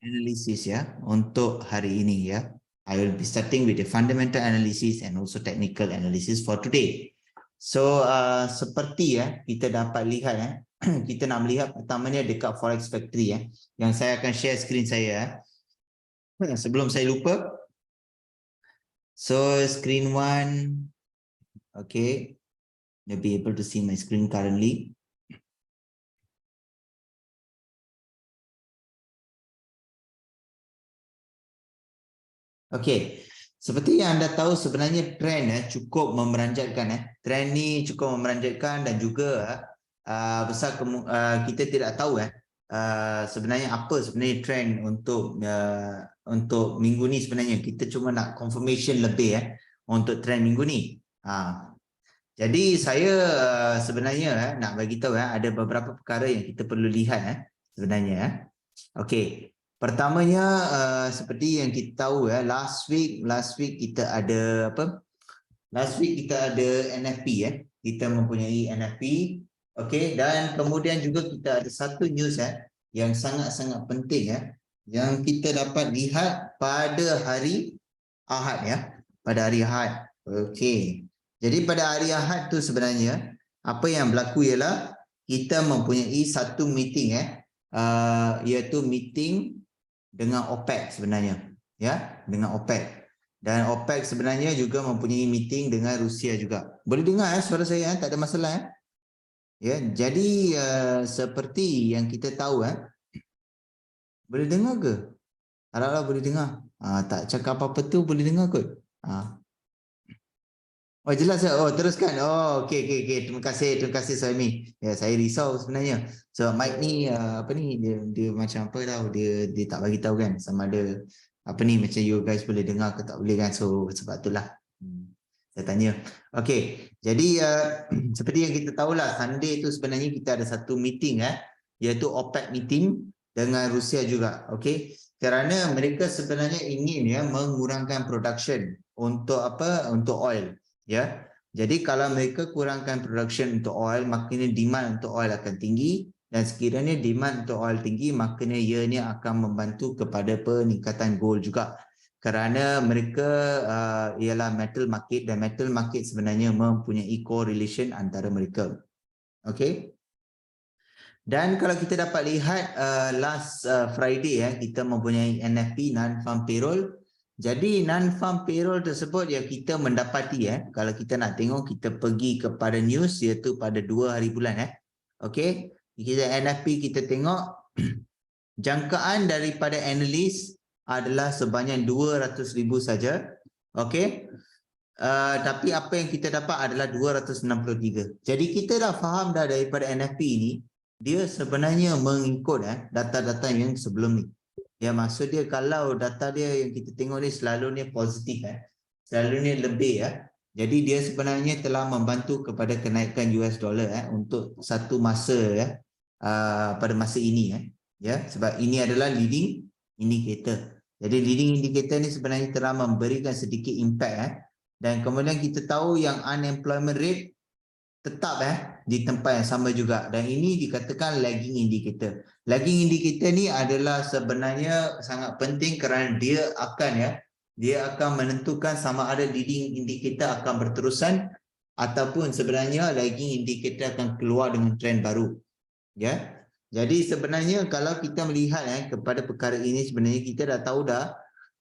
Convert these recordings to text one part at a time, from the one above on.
analysis ya untuk hari ini ya. I will be starting with the fundamental analysis and also technical analysis for today. So seperti ya kita dapat lihat ya, kita nak melihat pertamanya dekat Forex Factory ya, yang saya akan share screen saya sebelum saya lupa. So screen 1, okay, you'll be able to see my screen currently. Okey, seperti yang anda tahu sebenarnya trend cukup memeranjatkan. Trend ni cukup memeranjatkan dan juga kita tidak tahu sebenarnya apa sebenarnya trend untuk minggu ni sebenarnya. Kita cuma nak confirmation lebih untuk trend minggu ni. Jadi saya sebenarnya nak bagi tahu ada beberapa perkara yang kita perlu lihat sebenarnya. Okey. Pertamanya seperti yang kita tahu last week kita ada apa? Last week kita ada NFP Kita mempunyai NFP. Okey, dan kemudian juga kita ada satu news yang sangat-sangat penting yang kita dapat lihat pada hari Ahad pada hari Ahad. Okey. Jadi pada hari Ahad tu sebenarnya apa yang berlaku ialah kita mempunyai satu meeting iaitu meeting dengan OPEC sebenarnya dengan OPEC, dan OPEC sebenarnya juga mempunyai meeting dengan Rusia juga. Boleh dengar suara saya tak ada masalah jadi seperti yang kita tahu boleh dengar ke? Harap-harap boleh dengar. Tak cakap apa-apa tu boleh dengar kot. Oh jelas ya. Oh teruskan. Oh okey. Terima kasih Suhaimi. Ya saya risau sebenarnya. So mic ni apa ni dia macam apa tahu dia tak bagi tahu kan sama ada apa ni macam you guys boleh dengar ke tak boleh kan. So sebab itulah saya tanya. Okey. Jadi seperti yang kita tahulah Sunday tu sebenarnya kita ada satu meeting iaitu OPEC meeting dengan Rusia juga. Okey. Kerana mereka sebenarnya ingin mengurangkan production untuk apa? Untuk oil. Jadi kalau mereka kurangkan production untuk oil, maknanya demand untuk oil akan tinggi, dan sekiranya demand untuk oil tinggi, maknanya ianya akan membantu kepada peningkatan gold juga. Kerana mereka ialah metal market, dan metal market sebenarnya mempunyai correlation antara mereka. Okey. Dan kalau kita dapat lihat last Friday kita mempunyai NFP, non-farm payroll. Jadi non-farm payroll tersebut yang kita mendapati kalau kita nak tengok kita pergi kepada news iaitu pada 2 hari bulan okey, kita NFP kita tengok jangkaan daripada analis adalah sebanyak 200,000 saja. Okey. Tapi apa yang kita dapat adalah 263. Jadi kita dah faham dah daripada NFP ini dia sebenarnya mengikut data-data yang sebelum ni. Ya, maksud dia kalau data dia yang kita tengok ni selalunya positif selalunya lebih Jadi dia sebenarnya telah membantu kepada kenaikan US dollar untuk satu masa pada masa ini sebab ini adalah leading indicator. Jadi leading indicator ni sebenarnya telah memberikan sedikit impact dan kemudian kita tahu yang unemployment rate tetap di tempat yang sama juga, dan ini dikatakan lagging indicator. Lagging indicator ni adalah sebenarnya sangat penting kerana dia akan menentukan sama ada leading indicator akan berterusan ataupun sebenarnya lagging indicator akan keluar dengan trend baru. Jadi sebenarnya kalau kita melihat kepada perkara ini, sebenarnya kita dah tahu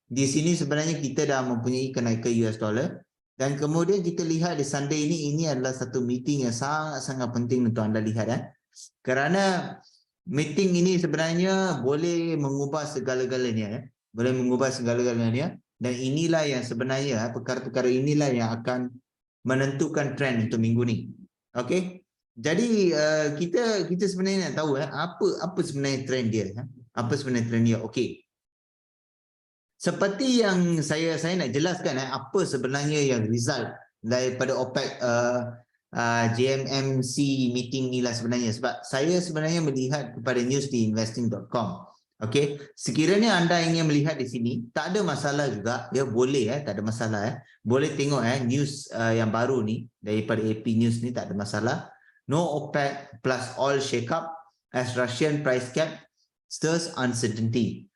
di sini sebenarnya kita dah mempunyai kenaikan US dollar. Dan kemudian kita lihat di Sunday ini adalah satu meeting yang sangat-sangat penting untuk anda lihat kerana meeting ini sebenarnya boleh mengubah segala-galanya boleh mengubah segala-galanya, dan inilah yang sebenarnya perkara-perkara inilah yang akan menentukan trend untuk minggu ni. Okey. Jadi kita sebenarnya nak tahu apa sebenarnya trend dia apa sebenarnya trend dia. Okey. Seperti yang saya nak jelaskan apa sebenarnya yang result daripada OPEC JMMC meeting ni lah sebenarnya, sebab saya sebenarnya melihat kepada news di investing.com. Okey, sekiranya anda ingin melihat di sini tak ada masalah juga boleh tak ada masalah boleh tengok news yang baru ni daripada AP News ni, tak ada masalah. No OPEC plus oil shake up as Russian price cap stirs uncertainty.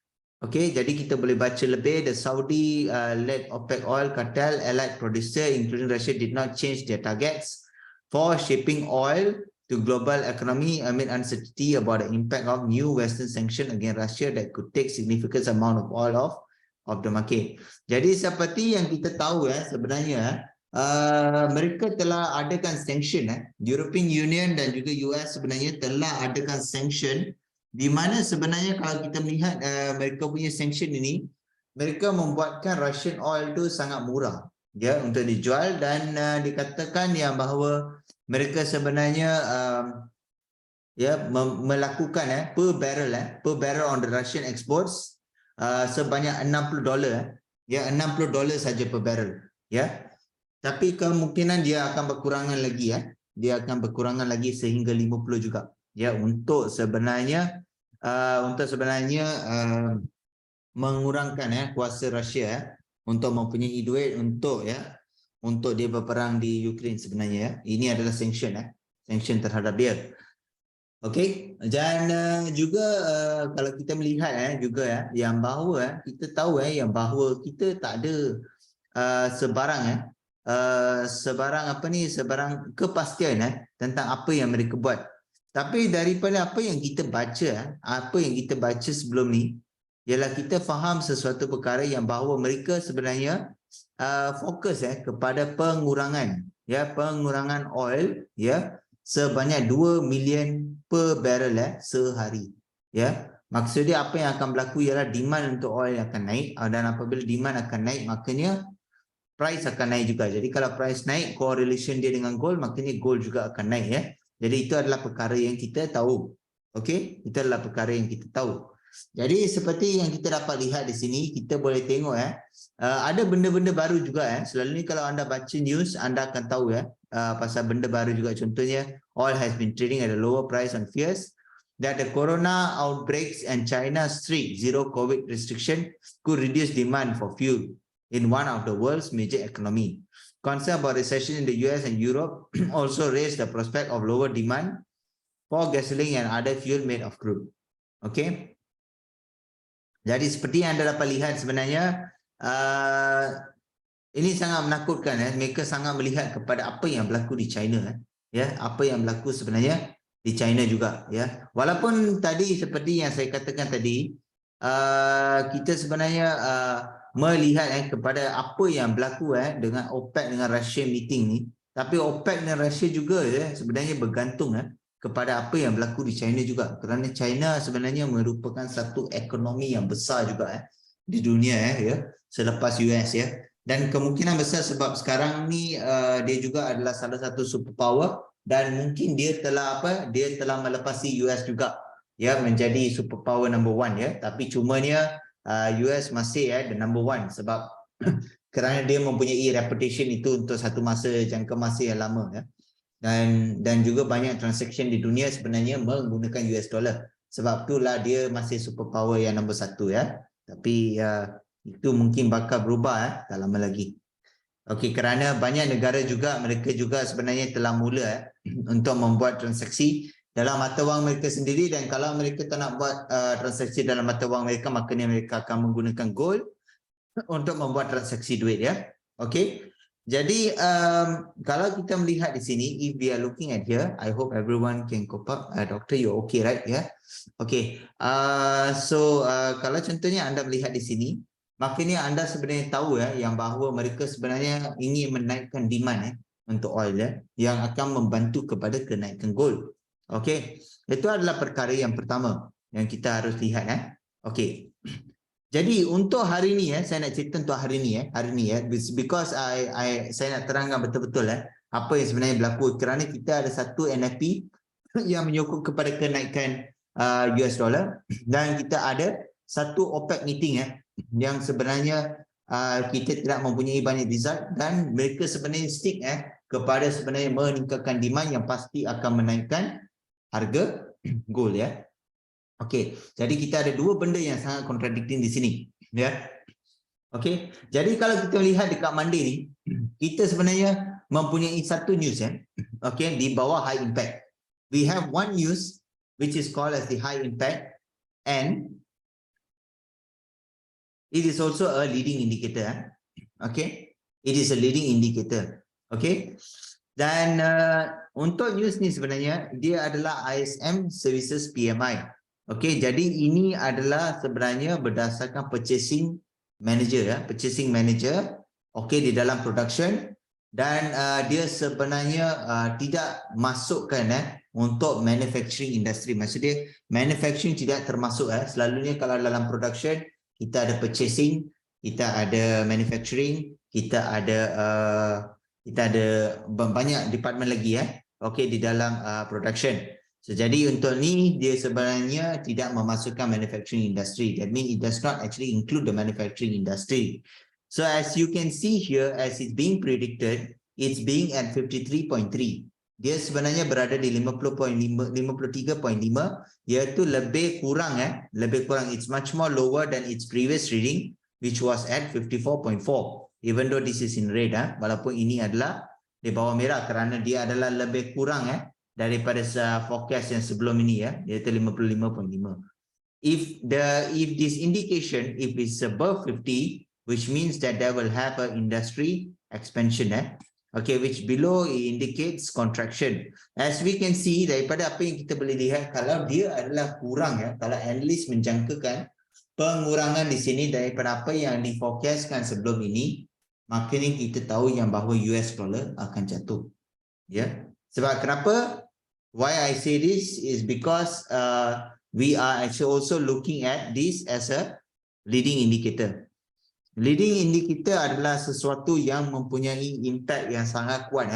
Okey, jadi kita boleh baca lebih. The Saudi led OPEC oil cartel allied producer including Russia did not change their targets for shipping oil to global economy amid uncertainty about the impact of new Western sanction against Russia that could take significant amount of oil of the market. Jadi seperti yang kita tahu sebenarnya mereka telah adakan sanction European Union dan juga US sebenarnya telah adakan sanction di mana sebenarnya kalau kita melihat mereka punya sanction ini, mereka membuatkan Russian oil tu sangat murah ya untuk dijual dan dikatakan yang bahawa mereka sebenarnya melakukan per barrel on the Russian exports sebanyak $60 ya $60 saja per barrel ya. Tapi kemungkinan dia akan berkurangan lagi dia akan berkurangan lagi sehingga 50 juga ya untuk sebenarnya mengurangkan kuasa Rusia untuk mempunyai duit untuk dia berperang di Ukraine sebenarnya Ini adalah sanction terhadap dia. Okey, dan juga kalau kita melihat juga yang bahawa kita tahu yang bahawa kita tak ada sebarang kepastian tentang apa yang mereka buat. Tapi daripada apa yang kita baca sebelum ni ialah kita faham sesuatu perkara yang bahawa mereka sebenarnya fokus kepada pengurangan oil sebanyak 2 million per barrel sehari maksudnya apa yang akan berlaku ialah demand untuk oil akan naik dan apabila demand akan naik maknanya price akan naik juga. Jadi kalau price naik correlation dia dengan gold maknanya gold juga akan naik Jadi itu adalah perkara yang kita tahu. Okey, itu adalah perkara yang kita tahu. Jadi seperti yang kita dapat lihat di sini, kita boleh tengok ada benda-benda baru juga Selalu ni kalau anda baca news, anda akan tahu pasal benda baru juga. Contohnya, oil has been trading at a lower price on fears that the corona outbreaks and China's strict zero COVID restriction could reduce demand for fuel in one of the world's major economy. Concern about recession in the US and Europe also raised the prospect of lower demand for gasoline and other fuel made of crude. Okay. Jadi seperti yang anda dapat lihat sebenarnya ini sangat menakutkan Mereka sangat melihat kepada apa yang berlaku di China apa yang berlaku sebenarnya di China juga Walaupun tadi seperti yang saya katakan tadi kita sebenarnya melihat kepada apa yang berlaku dengan OPEC dengan Russia meeting ni, tapi OPEC dan Russia juga sebenarnya bergantung kepada apa yang berlaku di China juga, kerana China sebenarnya merupakan satu ekonomi yang besar juga di dunia selepas US dan kemungkinan besar sebab sekarang ni dia juga adalah salah satu superpower dan mungkin dia telah melepasi US juga menjadi superpower number 1 tapi cumanya US masih the number 1 sebab kerana dia mempunyai reputation itu untuk satu jangka masa yang lama dan juga banyak transaction di dunia sebenarnya menggunakan US dollar. Sebab itulah dia masih superpower yang nombor 1 Tapi itu mungkin bakal berubah tak lama lagi. Okey, kerana banyak negara juga mereka juga sebenarnya telah mula untuk membuat transaksi dalam mata wang mereka sendiri dan kalau mereka tak nak buat transaksi dalam mata wang mereka maknanya mereka akan menggunakan gold untuk membuat transaksi duit Okey. Jadi kalau kita melihat di sini, if we are looking at here, I hope everyone can cope up. Doctor, you okay, right? Okay. Kalau contohnya anda melihat di sini, maknanya anda sebenarnya tahu yang bahawa mereka sebenarnya ingin menaikkan demand untuk oil yang akan membantu kepada kenaikan gold. Okay. Itu adalah perkara yang pertama yang kita harus lihat. Okay. Jadi untuk hari ni saya nak cerita untuk hari ni because saya nak terangkan betul-betul apa yang sebenarnya berlaku kerana kita ada satu NFP yang menyokong kepada kenaikan US dollar dan kita ada satu OPEC meeting yang sebenarnya kita tidak mempunyai banyak result dan mereka sebenarnya stick kepada sebenarnya meningkatkan demand yang pasti akan menaikkan harga gold Okey, jadi kita ada dua benda yang sangat contradicting di sini Okey, jadi kalau kita lihat dekat Monday ni, kita sebenarnya mempunyai satu news okey, di bawah high impact. We have one news which is called as the high impact and It is also a leading indicator. Okay, it is a leading indicator. Okay, dan untuk news ni sebenarnya dia adalah ISM Services PMI. Okay, jadi ini adalah sebenarnya berdasarkan purchasing manager, purchasing manager. Okay, di dalam production. Dan dia sebenarnya tidak masukkan untuk manufacturing industry. Maksudnya manufacturing tidak termasuk. Selalunya kalau dalam production kita ada purchasing, kita ada manufacturing, kita ada banyak department lagi okay, di dalam production. So, jadi untuk ni dia sebenarnya tidak memasukkan manufacturing industry. That means it does not actually include the manufacturing industry. So as you can see here, as it's being predicted, it's being at 53.3. Dia sebenarnya berada di 53.5, iaitu lebih kurang It's much more lower than its previous reading, which was at 54.4. Even though this is in red, walaupun ini adalah di bawah merah kerana dia adalah lebih kurang daripada forecast yang sebelum ini iaitu 55.5. If this indication, if it's above 50, which means that they will have an industry expansion, okay, which below indicates contraction. As we can see, daripada apa yang kita boleh lihat, kalau dia adalah kurang, kalau analis menjangkakan pengurangan di sini daripada apa yang diforecastkan sebelum ini, maknanya kita tahu yang bahawa US dollar akan jatuh. Sebab kenapa? Why I say this is because we are actually also looking at this as a leading indicator. Leading indicator adalah sesuatu yang mempunyai impact yang sangat kuat.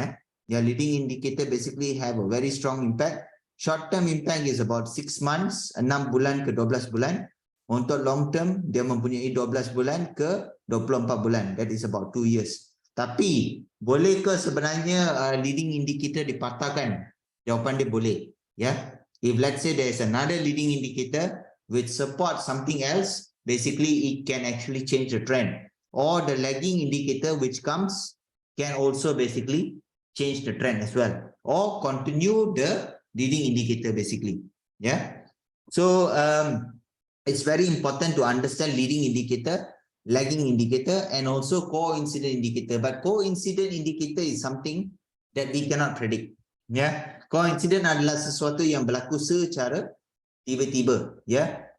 Yang leading indicator basically have a very strong impact. Short term impact is about 6 months, 6 bulan ke 12 bulan. Untuk long term, dia mempunyai 12 bulan ke 24 bulan. That is about 2 years. Tapi, bolehkah sebenarnya leading indicator dipatahkan? Jawapan dia boleh. If let's say there is another leading indicator which supports something else, basically it can actually change the trend, or the lagging indicator which comes can also basically change the trend as well, or continue the leading indicator basically. So it's very important to understand leading indicator, lagging indicator, and also coincident indicator. But coincident indicator is something that we cannot predict. Coincident adalah sesuatu yang berlaku secara tiba-tiba.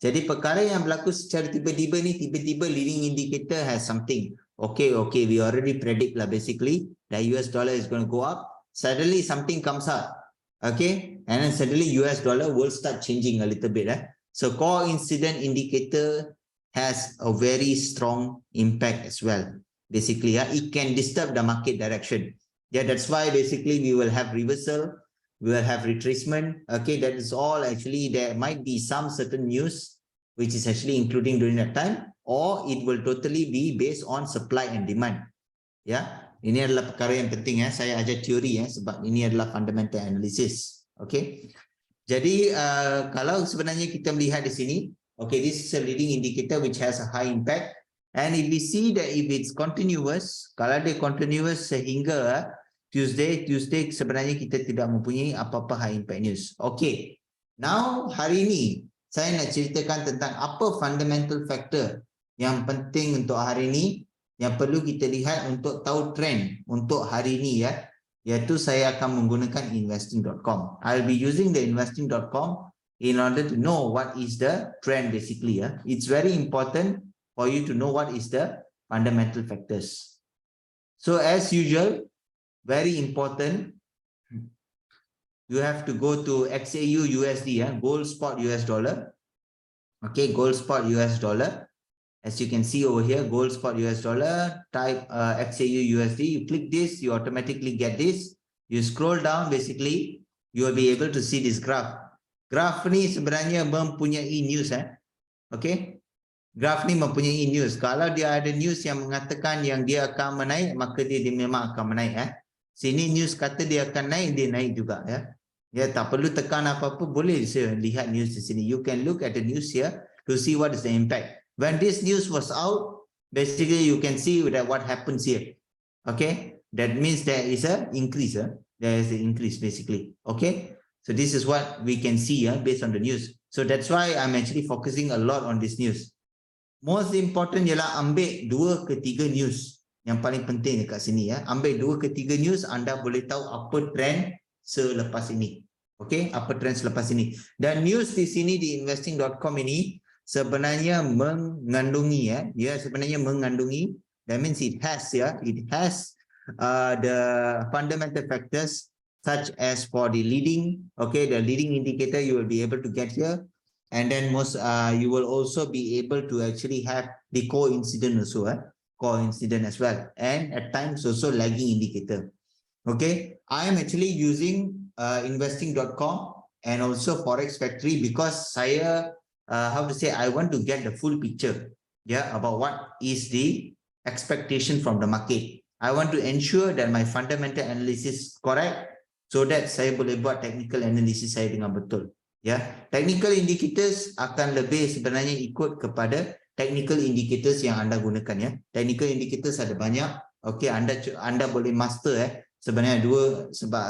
Jadi perkara yang berlaku secara tiba-tiba ni, tiba-tiba leading indicator has something. Okay, we already predict lah basically that US dollar is going to go up. Suddenly something comes up. Okay, and then suddenly US dollar will start changing a little bit. So coincident indicator has a very strong impact as well. Basically, it can disturb the market direction. That's why basically we will have reversal, we will have retracement. Okay, that is all actually, there might be some certain news which is actually including during that time, or it will totally be based on supply and demand. Ini adalah perkara yang penting. Saya ajar teori sebab ini adalah fundamental analysis. Okay, jadi kalau sebenarnya kita melihat di sini, okay, this is a leading indicator which has a high impact, and if we see that if it's continuous, kalau dia continuous sehingga Tuesday sebenarnya kita tidak mempunyai apa-apa high impact news. Okay, now hari ini saya nak ceritakan tentang apa fundamental factor yang penting untuk hari ini yang perlu kita lihat untuk tahu trend untuk hari ini iaitu saya akan menggunakan investing.com. I'll be using the investing.com in order to know what is the trend basically. It's very important for you to know what is the fundamental factors. So as usual, very important, you have to go to XAU USD, gold spot US dollar. Okay, gold spot US dollar. As you can see over here, gold spot US dollar, type XAU USD. You click this, you automatically get this. You scroll down, basically, you will be able to see this graph. Graph ni sebenarnya mempunyai news. Okay, graph ni mempunyai news. Kalau dia ada news yang mengatakan yang dia akan menaik, maka dia memang akan menaik. Sini news kata dia akan naik, dia naik juga. Tak perlu tekan apa-apa, boleh lihat news di sini. You can look at the news here to see what is the impact. When this news was out, basically you can see that what happens here. Okay, that means there is an increase. There is an increase basically. Okay, so this is what we can see based on the news. So that's why I'm actually focusing a lot on this news. most important ialah ambil 2 ke 3 news yang paling penting dekat sini ya. Ambil 2 ke 3 news, anda boleh tahu apa trend selepas ini. Okey, apa trend selepas ini. Dan news di sini di investing.com ini sebenarnya mengandungi ya. Dia sebenarnya mengandungi, that means it has the fundamental factors such as for the leading, okay, the leading indicator you will be able to get here. And then you will also be able to actually have the coincident also, coincident as well, and at times also lagging indicator. Okay, I am actually using investing.com and also Forex Factory because saya I want to get the full picture, yeah, about what is the expectation from the market. I want to ensure that my fundamental analysis is correct so that saya boleh buat technical analysis saya dengan betul. Ya, technical indicators akan lebih sebenarnya ikut kepada technical indicators yang anda gunakan ya. Technical indicators ada banyak. Okey, anda boleh master sebenarnya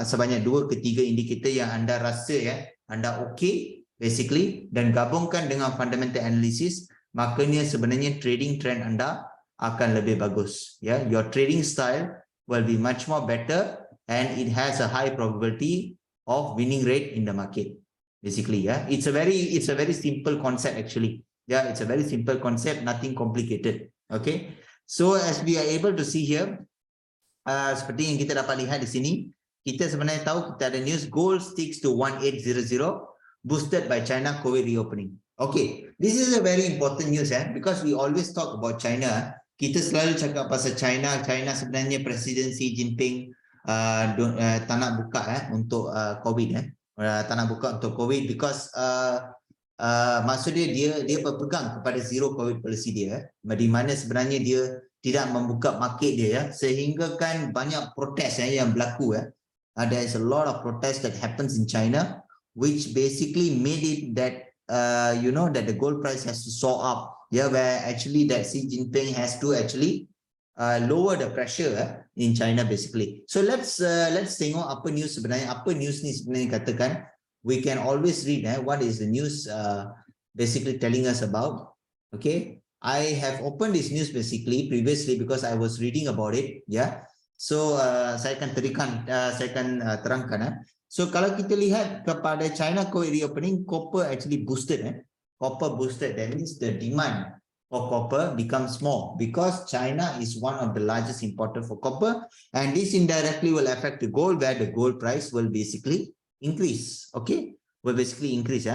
sebanyak 2 ke 3 indikator yang anda rasa anda okey basically, dan gabungkan dengan fundamental analysis, makanya sebenarnya trading trend anda akan lebih bagus ya. Your trading style will be much more better and it has a high probability of winning rate in the market. Basically, it's a very simple concept actually. Yeah, it's a very simple concept, nothing complicated. Okay, so as we are able to see here, seperti yang kita dapat lihat di sini, kita sebenarnya tahu kita ada news gold sticks to 1800 boosted by China COVID reopening. Okay, this is a very important news because we always talk about China. Kita selalu cakap pasal China sebenarnya Presiden Xi Jinping tak nak buka untuk COVID tak nak buka untuk COVID because maksudnya dia berpegang kepada zero COVID policy dia, di mana sebenarnya dia tidak membuka market dia sehingga kan banyak protes yang berlaku there is a lot of protest that happens in China which basically made it that that the gold price has to soar up where actually that Xi Jinping has to actually lower the pressure in China basically. So let's tengok apa news ni sebenarnya katakan. We can always read what is the news basically telling us about. Okay, I have opened this news basically previously because I was reading about it. So saya akan terangkan. So kalau kita lihat kepada China COVID reopening, copper actually boosted. Copper boosted, that means the demand for copper becomes more because China is one of the largest importer for copper, and this indirectly will affect the gold, where the gold price will basically increase. Okay, will basically increase.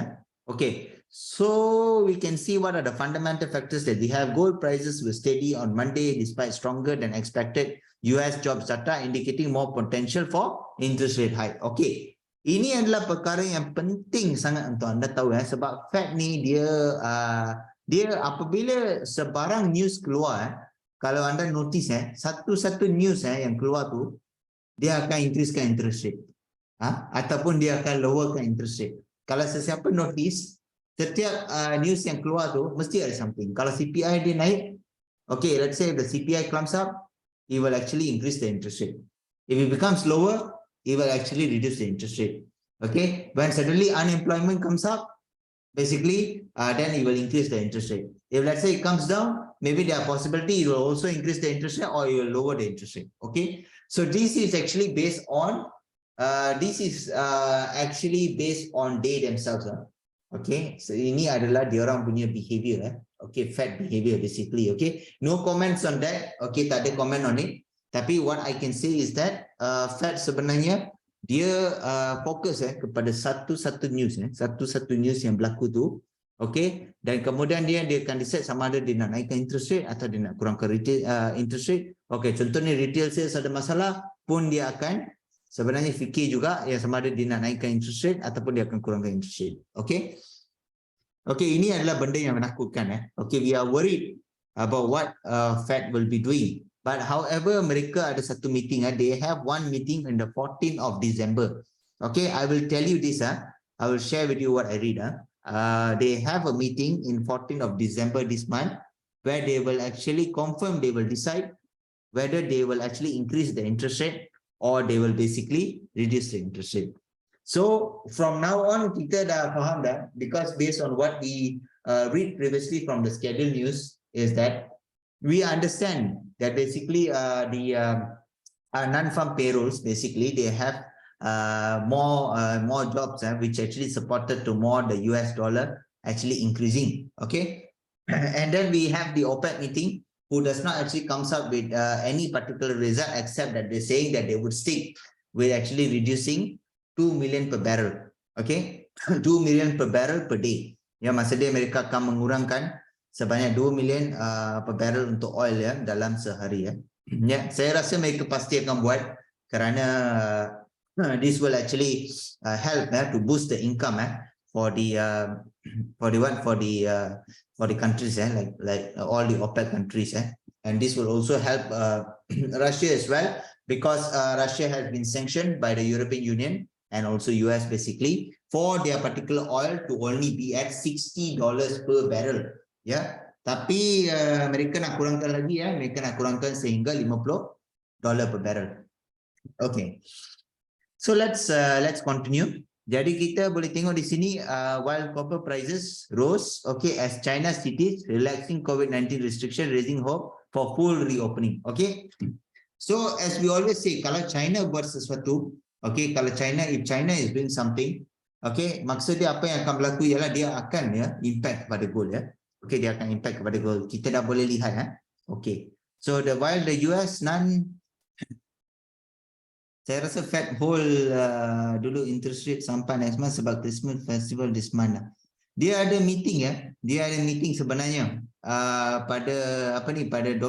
Okay, so we can see what are the fundamental factors that we have. Gold prices were steady on Monday despite stronger than expected US jobs data indicating more potential for interest rate hike. Okay, ini adalah perkara yang penting sangat untuk anda tahu sebab Fed ni dia apabila sebarang news keluar, kalau anda notice satu-satu news yang keluar tu dia akan increasekan interest rate ataupun dia akan lowerkan interest rate. Kalau sesiapa notice setiap news yang keluar tu mesti ada something. Kalau CPI dia naik, okay, let's say if the CPI climbs up, it will actually increase the interest rate. If it becomes lower, it will actually reduce the interest rate. Okay, when suddenly unemployment comes up, basically then it will increase the interest rate. If let's say it comes down, maybe there are possibility it will also increase the interest rate or it will lower the interest rate. Okay, so this is actually based on actually based on they themselves. Okay, so ini adalah diorang punya behavior. Okay, Fed behavior basically. Okay, no comments on that. Okay, tak ada comment on it. Tapi what I can say is that Fed sebenarnya dia fokus kepada satu-satu news yang berlaku tu. Okay, dan kemudian dia akan decide sama ada dia nak naikkan interest rate atau dia nak kurangkan retail interest rate. Okay, contohnya retail sales ada masalah pun dia akan sebenarnya fikir juga sama ada dia nak naikkan interest rate ataupun dia akan kurangkan interest rate. Okay, ini adalah benda yang menakutkan. Okay, we are worried about what Fed will be doing. But however, mereka ada satu meeting. They have one meeting on the 14th of December. Okay, I will tell you this. I will share with you what I read. They have a meeting in 14th of December this month where they will actually confirm, they will decide whether they will actually increase the interest rate or they will basically reduce the interest rate. So from now on, kita dah faham dah, because based on what we read previously from the scheduled news, is that we understand that basically the non-farm payrolls, basically they have more jobs which actually supported to more the US dollar actually increasing. Okay. And then we have the OPEC meeting, who does not actually comes up with any particular result, except that they're saying that they would stick with actually reducing 2 million per barrel. Okay. 2 million per barrel per day. Ya, maksudnya mereka akan mengurangkan sebanyak 2 million per barrel untuk oil ya dalam sehari ya. Ya, saya rasa mereka pasti akan buat kerana this will actually help to boost the income for the countries like all the OPEC countries and this will also help Russia as well, because Russia has been sanctioned by the European Union and also US basically for their particular oil to only be at $60 per barrel. Ya, tapi mereka nak kurangkan lagi mereka nak kurangkan sehingga $50 per barrel. Okay, so let's continue. Jadi kita boleh tengok di sini while copper prices rose, okay, as China cities relaxing COVID-19 restriction, raising hope for full reopening. Okay, so as we always say, kalau China buat sesuatu, okay, kalau if China is doing something, okay, maksud dia apa yang akan berlaku ialah dia akan impact pada gold ya. Okay, dia akan impact kepada gold. Kita dah boleh lihat Okay, so while the US saya rasa Fed hold dulu interest rate sampai next month sebab Christmas festival this month. Dia ada meeting dia ada meeting sebenarnya pada pada 12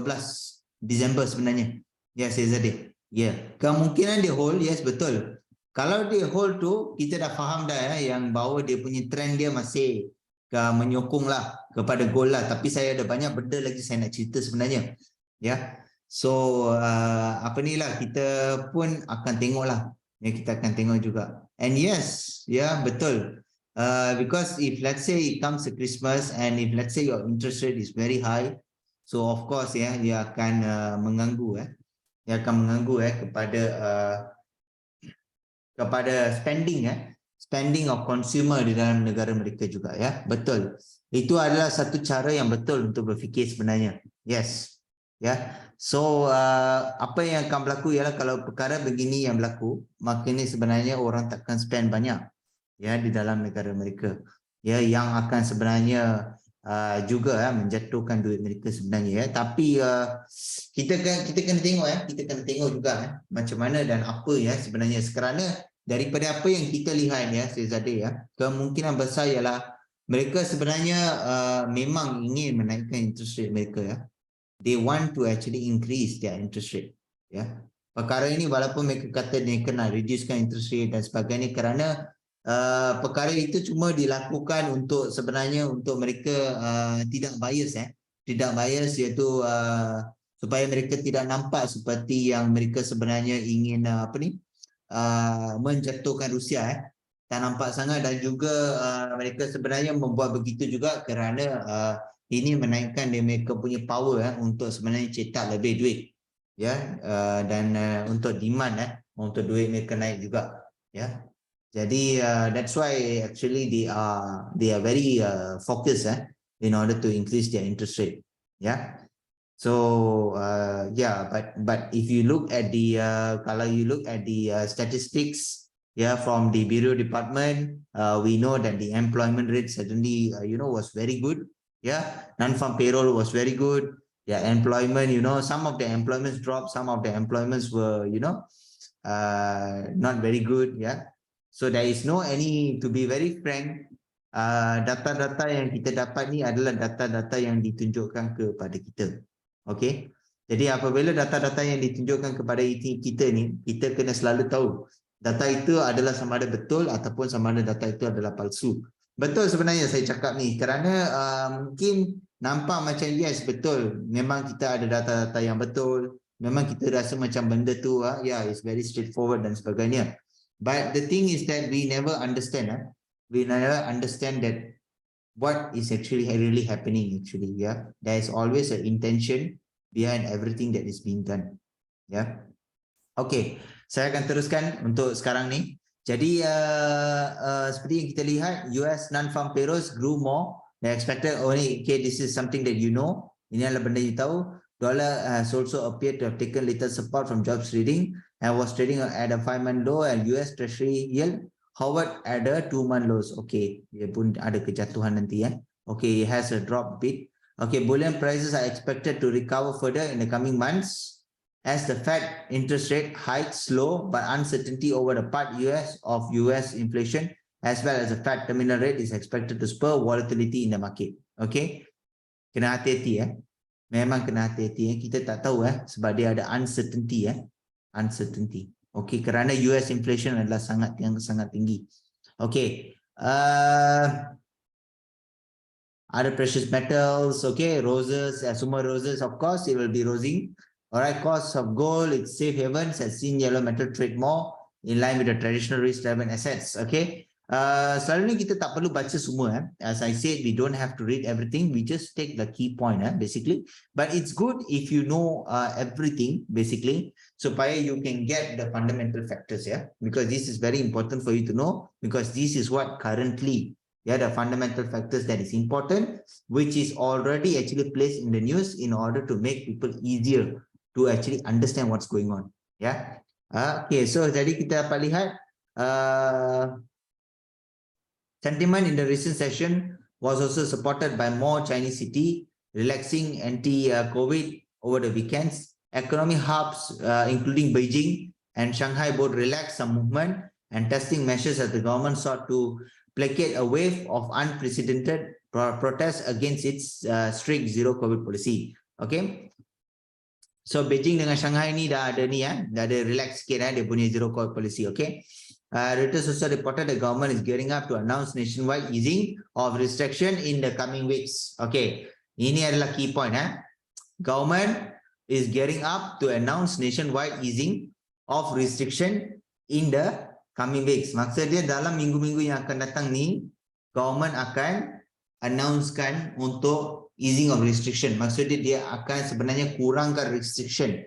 Disember sebenarnya. Ya, Sezade. Ya, kemungkinan dia hold, yes betul. Kalau dia hold tu kita dah faham dah yang bahawa dia punya trend dia masih menyokong lah kepada gold lah, tapi saya ada banyak benda lagi saya nak cerita sebenarnya ya. So kita pun akan tengok lah kita akan tengok juga. And yes, betul, because if let's say it comes to Christmas and if let's say your interest rate is very high, so of course dia akan mengganggu dia akan mengganggu kepada spending of consumer di dalam negara mereka juga betul. Itu adalah satu cara yang betul untuk berfikir sebenarnya. Yes. So apa yang akan berlaku ialah kalau perkara begini yang berlaku, maka ini sebenarnya orang takkan spend banyak di dalam negara mereka. Yang akan sebenarnya juga menjatuhkan duit mereka sebenarnya tapi kita kena tengok kita kena tengok juga macam mana dan apa sebenarnya, kerana daripada apa yang kita lihat Sezade kemungkinan besar ialah mereka sebenarnya memang ingin menaikkan interest rate mereka They want to actually increase their interest rate perkara ini walaupun mereka kata mereka nak reducekan interest rate dan sebagainya, kerana perkara itu cuma dilakukan untuk sebenarnya untuk mereka tidak bias iaitu supaya mereka tidak nampak seperti yang mereka sebenarnya ingin menjatuhkan Rusia tak nampak sangat, dan juga mereka sebenarnya membuat begitu juga kerana ini menaikkan mereka punya power untuk sebenarnya cetak lebih duit dan untuk demand untuk duit mereka naik juga jadi that's why actually they are very focused in order to increase their interest rate so but if you look at the kalau you look at the statistics from the Bureau Department, we know that the employment rate suddenly was very good. Non-farm payroll was very good. Employment, some of the employments dropped, some of the employments were, not very good. So there is no any, to be very frank, data-data yang kita dapat ni adalah data-data yang ditunjukkan kepada kita. Okay. Jadi apabila data-data yang ditunjukkan kepada kita ni, kita kena selalu tahu data itu adalah sama ada betul ataupun sama ada data itu adalah palsu. Betul sebenarnya saya cakap ni kerana mungkin nampak macam yes betul, memang kita ada data-data yang betul, memang kita rasa macam benda tu it's very straightforward dan sebagainya. But the thing is that we never understand that what is actually really happening actually. There is always an intention behind everything that is being done. Okay, saya akan teruskan untuk sekarang ni. Jadi seperti yang kita lihat, US non-farm payrolls grew more than expected. Only, okay, this is something that you know. Ini adalah benda you tahu. Dollar has also appeared to have taken little support from jobs reading and was trading at a 5-month low, and US Treasury yield hovered at a 2-month lows. Okay, dia pun ada kejatuhan nanti ya. Okay, it has a drop bit. Okay, bullion prices are expected to recover further in the coming months as the Fed interest rate hikes slow, but uncertainty over the part of US inflation as well as the Fed terminal rate is expected to spur volatility in the market. Okay, kena hati-hati ya. Memang kena hati-hati ya. Kita tak tahu sebab dia ada uncertainty ya. Uncertainty. Okay, kerana US inflation adalah sangat tinggi. Okay. Other precious metals, okay, roses, semua roses, of course, it will be rosing. Alright, cost of gold, it's safe havens, has seen yellow metal trade more in line with the traditional risk-driven assets. Okay. Selalunya kita tak perlu baca semua. As I said, we don't have to read everything. We just take the key point, basically. But it's good if you know everything, basically, supaya you can get the fundamental factors, because this is very important for you to know, because this is what currently, the fundamental factors that is important, which is already actually placed in the news in order to make people easier to actually understand what's going on. Okay, so jadi kita dapat lihat sentiment in the recent session was also supported by more Chinese city, relaxing anti-COVID over the weekends. Economic hubs, including Beijing and Shanghai, both relaxed some movement and testing measures as the government sought to placate a wave of unprecedented protests against its strict zero COVID policy. Okay. So Beijing dengan Shanghai ni dah ada relax sikit dia punya zero COVID policy. Okay. Reuters also reported the government is gearing up to announce nationwide easing of restriction in the coming weeks. Okay, ini adalah key point. Government is gearing up to announce nationwide easing of restriction in the coming weeks. Maksudnya dalam minggu-minggu yang akan datang ni, government akan announcekan untuk easing of restriction. Maksudnya dia akan sebenarnya kurangkan restriction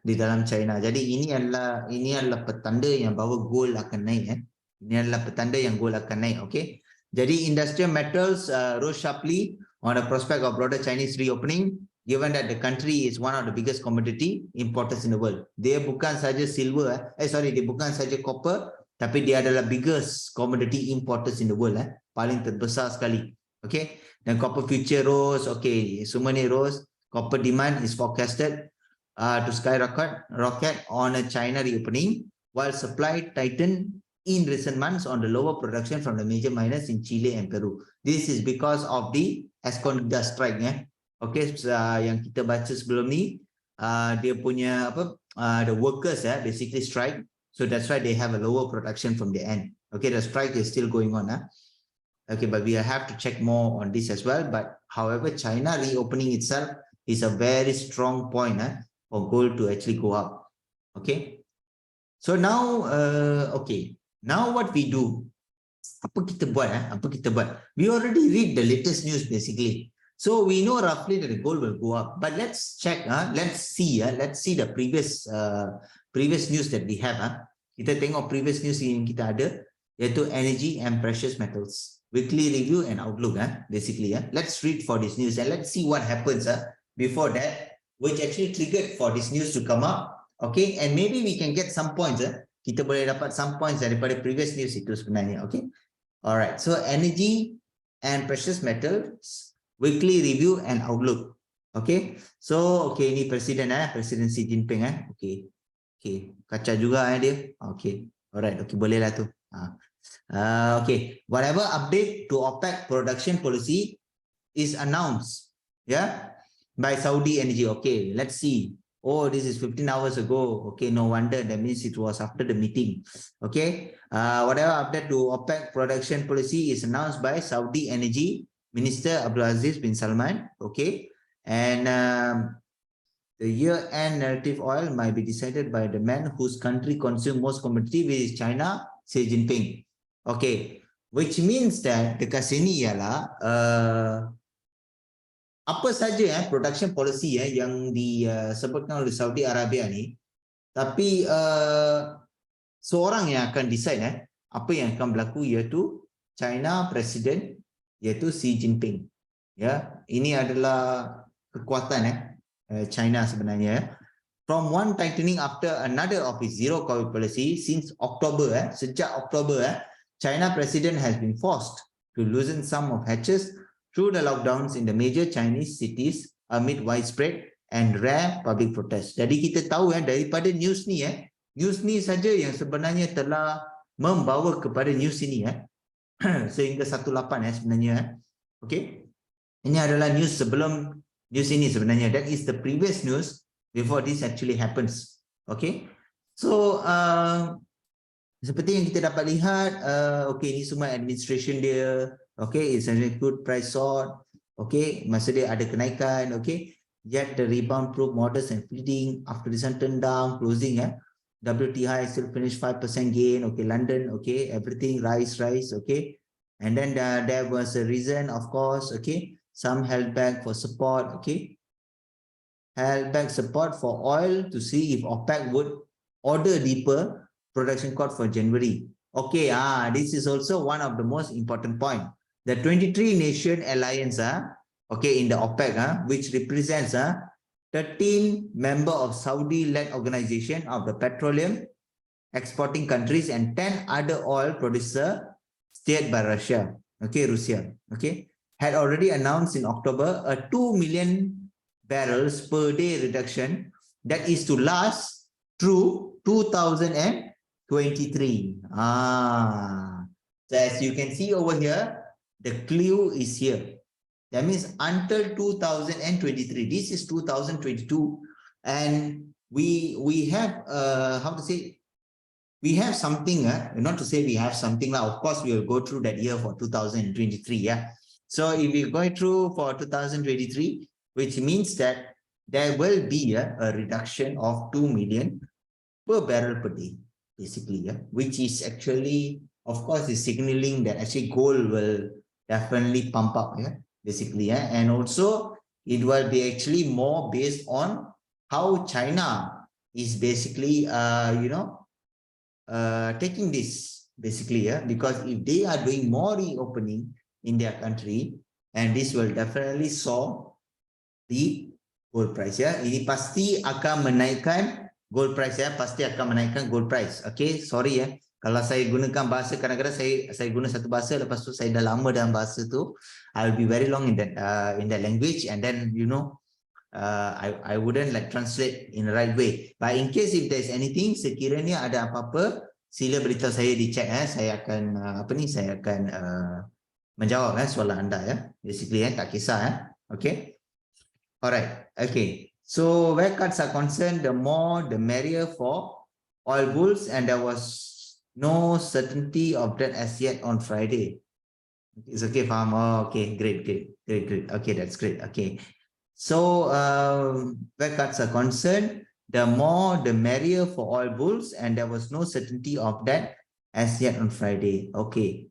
di dalam China. Jadi ini adalah petanda yang bahawa gold akan naik. Ini adalah petanda yang gold akan naik. Okay. Jadi industrial metals rose sharply on the prospect of broader Chinese reopening, given that the country is one of the biggest commodity importers in the world. Dia bukan saja silver, dia bukan saja copper, tapi dia adalah biggest commodity importers in the world. Paling terbesar sekali. Okay. Dan copper future rose. Okay, semua ni rose. Copper demand is forecasted to skyrocket on a China reopening, while supply tightened in recent months on the lower production from the major miners in Chile and Peru. This is because of the Escondida strike. Okay, yang kita baca sebelum ni, dia punya the workers basically strike, so that's why they have a lower production from the end. Okay, the strike is still going on. Okay, but we have to check more on this as well. But however, China reopening itself is a very strong point for gold to actually go up. Okay, so now now what we do, apa kita buat? We already read the latest news basically, so we know roughly that the gold will go up. But let's check, let's see the previous news that we have. Kita tengok previous news yang kita ada, iaitu energy and precious metals weekly review and outlook. Basically, let's read for this news and let's see what happens before that, which actually triggered for this news to come up. Okay, and maybe we can get some points. Kita boleh dapat some points daripada previous news itu sebenarnya. Okay, alright. So energy and precious metals weekly review and outlook. Okay, so ini Presiden Xi Jinping. Okay, kacau juga dia. Okay, alright. Okay, bolehlah tu. Okay, whatever update to OPEC production policy is announced by Saudi Energy. Okay, let's see. Oh, this is 15 hours ago. Okay, no wonder. That means it was after the meeting. Okay, whatever update to OPEC production policy is announced by Saudi Energy Minister Abdulaziz bin Salman. Okay, and the year-end narrative oil might be decided by the man whose country consumes most commodity, which is China, Xi Jinping. Okay, which means that dekat sini ialah apa saja production policy yang disebutkan oleh Saudi Arabia ni, tapi seorang yang akan decide apa yang akan berlaku, iaitu China President, iaitu Xi Jinping. Ini adalah kekuatan China sebenarnya. From one tightening after another of its zero COVID policy since October, sejak Oktober, China president has been forced to loosen some of hatches through the lockdowns in the major Chinese cities amid widespread and rare public protests. Jadi kita tahu daripada news ni saja yang sebenarnya telah membawa kepada news ini sehingga 18 sebenarnya. Okay, ini adalah news sebelum news ini sebenarnya. That is the previous news before this actually happens. Okay, so seperti yang kita dapat lihat, okay, ini semua administration dia. Okay, it's a good price sort. Okay, masa dia ada kenaikan. Okay, yet the rebound proved modest and fleeting after the sun turned down, closing. WTI still finished 5% gain. Okay, London. Okay, everything rise. Okay, and then there was a reason, of course. Okay, some held back for support. Okay, held back support for oil to see if OPEC would order deeper production cut for January. Okay, this is also one of the most important point. The 23 nation alliance, okay, in the OPEC, which represents 13 member of Saudi-led organization of the petroleum exporting countries and 10 other oil producer steered by Russia. Okay, okay, had already announced in October a 2 million barrels per day reduction that is to last through 2023. So as you can see over here, the clue is here. That means until 2023. This is 2022, and we have how to say, we have something. Not to say we have something. Of course, we will go through that year for 2023. So if we go through for 2023, which means that there will be a reduction of 2 million per barrel per day, basically. Which is actually, of course, is signaling that actually gold will definitely pump up. Basically, and also it will be actually more based on how China is basically taking this, basically, because if they are doing more reopening in their country, and this will definitely solve the gold price. Ini pasti akan menaikkan gold price. Pasti akan menaikkan gold price. Okay, sorry kalau saya gunakan bahasa, kadang-kadang saya guna satu bahasa, lepas tu saya dah lama dalam bahasa tu, I'll be very long in that language, and then I wouldn't like translate in the right way. But in case if there's anything, sekiranya ada apa-apa, sila beritahu saya di chat. Saya akan saya akan menjawab soalan anda. Basically tak kisah. Okay, alright. Okay, so where cuts are concerned, the more the merrier for oil bulls, and there was no certainty of that as yet on Friday. It's okay, faham. Okay, great. Okay, that's great. Okay, so where cuts are concerned, the more the merrier for oil bulls, and there was no certainty of that as yet on Friday. Okay,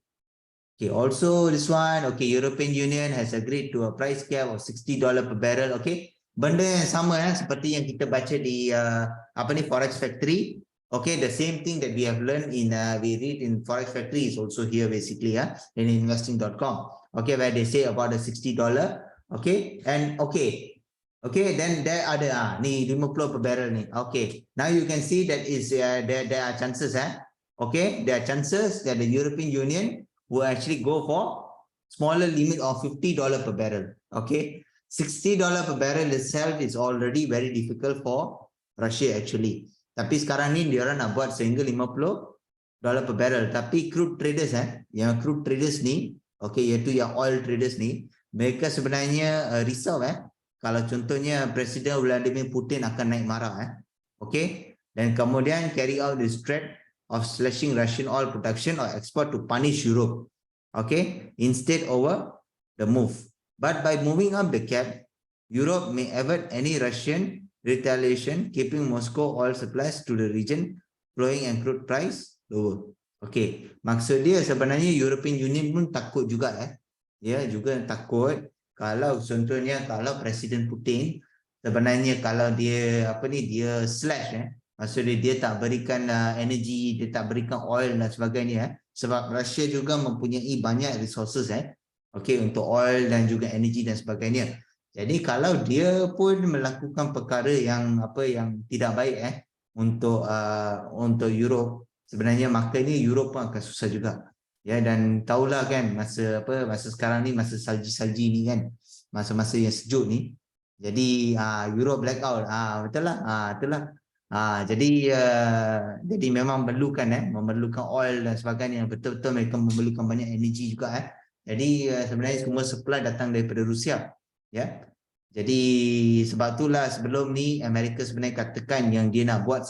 also this one. Okay, European Union has agreed to a price cap of $60 per barrel. Okay, benda yang sama seperti yang kita baca di Forex Factory. Okay, the same thing that we have learned in we read in Forex Factory is also here, basically, in investing.com. Okay, where they say about the $60. Okay, and okay, then there are the ni 50 per barrel ni. Okay, now you can see that is there are chances. Okay, there are chances that the European Union will actually go for smaller limit of $50 per barrel. Okay, $60 per barrel itself is already very difficult for Russia actually. Tapi sekarang ni dia orang nak buat sehingga $50 per barrel. Tapi crude traders yang crude traders ni, okay, iaitu yang oil traders ni, mereka sebenarnya risau kalau contohnya Presiden Vladimir Putin akan naik marah okay, dan kemudian carry out this threat of slashing Russian oil production or export to punish Europe. Okay, instead over the move. But by moving up the cap, Europe may avert any Russian retaliation, keeping Moscow oil supplies to the region flowing and crude price lower. Okay, maksud dia sebenarnya European Union pun takut juga juga takut kalau contohnya kalau Presiden Putin sebenarnya kalau dia dia slash maksud dia tak berikan energy, dia tak berikan oil dan sebagainya sebab Russia juga mempunyai banyak resources okay, untuk oil dan juga energy dan sebagainya. Jadi kalau dia pun melakukan perkara yang yang tidak baik untuk Europe, sebenarnya maka ni Europe pun akan susah juga. Ya, dan tahulah kan masa sekarang ni, masa salji-salji ni kan, masa-masa yang sejuk ni. Jadi Europe blackout. Betul lah. Betul lah. Jadi memang memerlukan oil dan sebagainya. Betul-betul mereka memerlukan banyak energi juga. Jadi sebenarnya semua supply datang daripada Rusia. Ya. Jadi sebab itulah sebelum ni Amerika sebenarnya katakan yang dia nak buat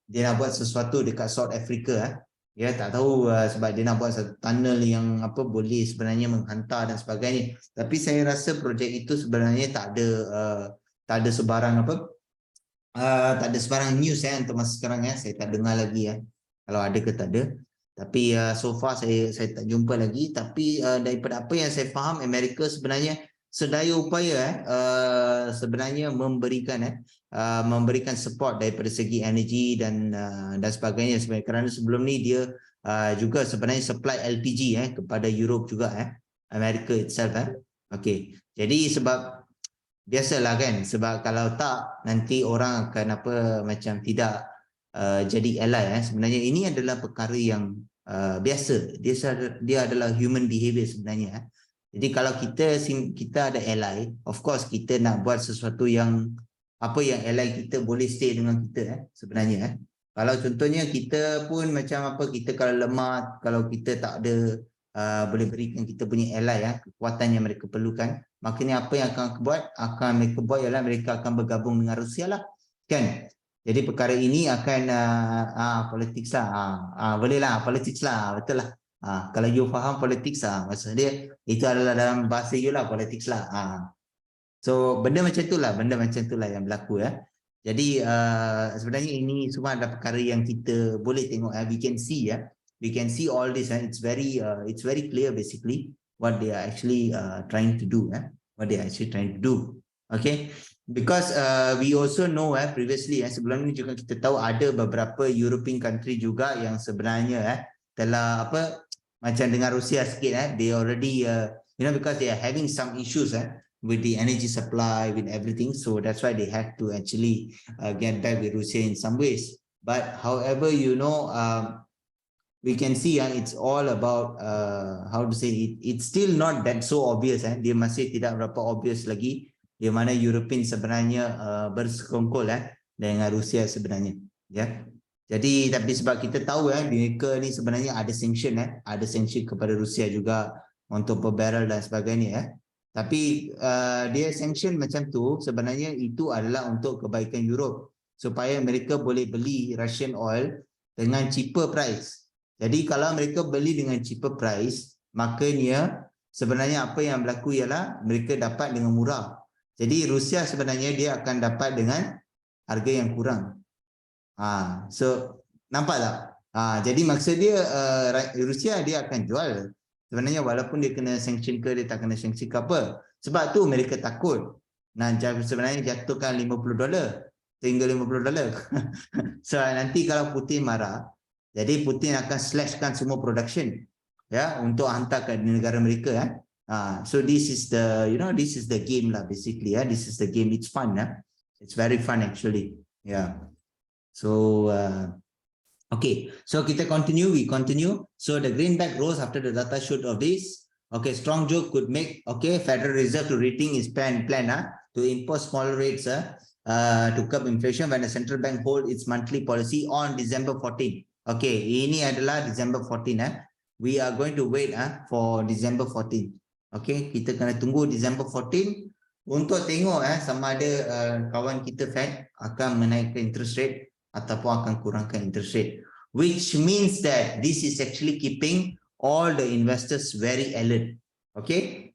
dia nak buat sesuatu dekat South Africa. Ya, tak tahu sebab dia nak buat satu tunnel yang boleh sebenarnya menghantar dan sebagainya. Tapi saya rasa projek itu sebenarnya tak ada sebarang tak ada sebarang news untuk masa sekarang saya tak dengar lagi kalau ada ke tak ada. Tapi so far saya tak jumpa lagi. Tapi daripada apa yang saya faham, Amerika sebenarnya sedaya upaya sebenarnya memberikan support daripada segi energi dan sebagainya sebenarnya, kerana sebelum ni dia juga sebenarnya supply LPG kepada Europe juga Amerika itself okey. Jadi sebab biasalah kan, sebab kalau tak nanti orang akan macam tidak jadi ally sebenarnya. Ini adalah perkara yang biasa. Dia adalah human behavior sebenarnya. Jadi kalau kita ada ally, of course kita nak buat sesuatu yang yang ally kita boleh stay dengan kita sebenarnya. Kalau contohnya kita pun macam kita kalau lemah, kalau kita tak ada boleh berikan kita punya ally kekuatan yang mereka perlukan, maknanya apa yang mereka buat ialah mereka akan bergabung dengan Rusia lah, kan? Jadi perkara ini akan politics lah. Boleh lah, politics lah, betul lah. Kalau you faham politics maksud dia itu adalah dalam bahasa you lah, politics lah. So benda macam itulah yang berlaku Jadi sebenarnya ini semua adalah perkara yang kita boleh tengok we can see all this it's very clear basically what they are actually trying to do okay. Because we also know previously sebelum ini juga kita tahu ada beberapa European country juga yang sebenarnya telah macam dengan Rusia sikit they already because they are having some issues with the energy supply, with everything, so that's why they have to actually get back with Russia in some ways. But however, we can see it's all about how to say it's still not that so obvious dia masih tidak berapa obvious lagi di mana European sebenarnya bersekongkol dengan Rusia sebenarnya Jadi tapi sebab kita tahu mereka ni sebenarnya ada sanction kepada Rusia juga untuk per barrel dan sebagainya Tapi dia sanction macam tu sebenarnya itu adalah untuk kebaikan Europe supaya mereka boleh beli Russian oil dengan cheaper price. Jadi kalau mereka beli dengan cheaper price, makanya sebenarnya apa yang berlaku ialah mereka dapat dengan murah. Jadi Rusia sebenarnya dia akan dapat dengan harga yang kurang. So nampak tak? Jadi maksud dia Rusia dia akan jual. Sebenarnya walaupun dia kena sanction ke dia tak kena sanction ke apa. Sebab tu mereka takut. Sebenarnya jatuhkan $50 sehingga $50. So nanti kalau Putin marah, jadi Putin akan slashkan semua production untuk hantar ke negara mereka So this is the game lah basically This is the game. It's fun It's very fun actually. So okay, so we continue. So the greenback rose after the data showed of this. Okay, strong joke could make Federal Reserve to rethink its plan to impose smaller rates to curb inflation when the central bank hold its monthly policy on December 14. Okay, ini adalah December 14 We are going to wait for December 14. Okay, kita kena tunggu December 14 untuk tengok sama ada kawan kita Fed akan menaikkan interest rate ataupun akan kurangkan interest rate, which means that this is actually keeping all the investors very alert. Okay,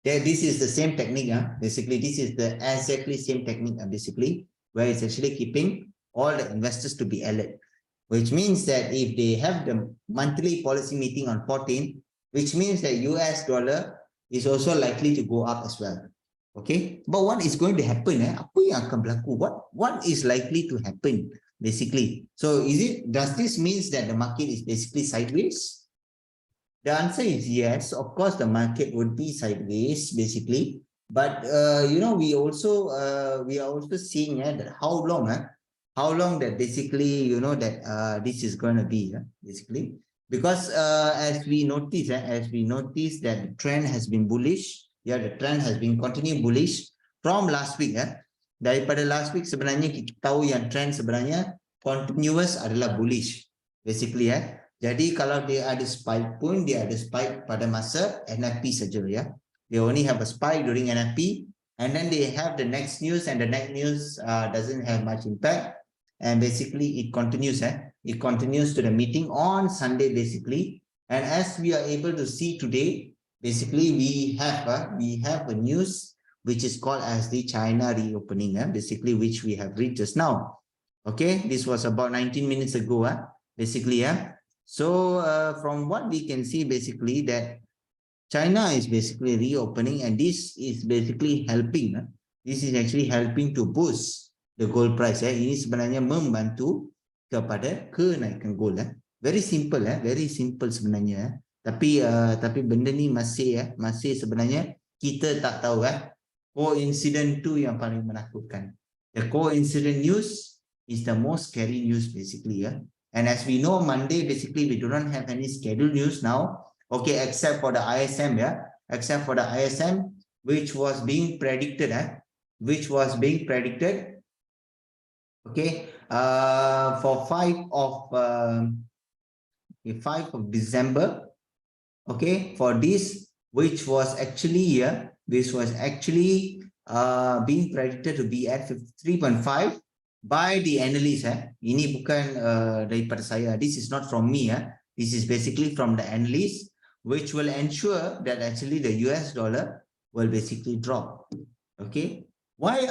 this is the same technique basically. This is the exactly same technique basically, where it's actually keeping all the investors to be alert, which means that if they have the monthly policy meeting on 14, which means that US dollar is also likely to go up as well. Okay, but what is going to happen apa yang akan berlaku? What is likely to happen basically? So does this means that the market is basically sideways? The answer is yes. Of course the market would be sideways basically, But you know, we are also seeing that how long that basically, you know, that this is going to be basically, because as we notice that the trend has been bullish. Yeah, the trend has been continuing bullish from last week. Daripada last week sebenarnya kita tahu yang trend sebenarnya continuous adalah bullish basically. Jadi kalau dia ada spike pun, dia ada spike pada masa NFP saja ya. They only have a spike during NFP, and then they have the next news, and the next news doesn't have much impact. And basically, it continues. It continues to the meeting on Sunday, basically. And as we are able to see today, basically, we have a news which is called as the China reopening, basically, which we have read just now. Okay, this was about 19 minutes ago, basically. So from what we can see, basically, that China is basically reopening, and this is basically helping. This is actually helping to boost the gold price. Ini sebenarnya membantu kepada kenaikan gold. Very simple, very simple sebenarnya. Tapi benda ni masih sebenarnya kita tak tahu. Coincidence tu yang paling menakutkan. The coincident news is the most scary news basically. And as we know, Monday basically we do not have any scheduled news now. Okay, except for the ISM, except for the ISM, which was being predicted, okay, for 5 of December, okay, for this, which was actually being predicted to be at 53.5 by the analysts. Ini bukan daripada saya. This is not from me. This is basically from the analysts, which will ensure that actually the US dollar will basically drop. Okay. Why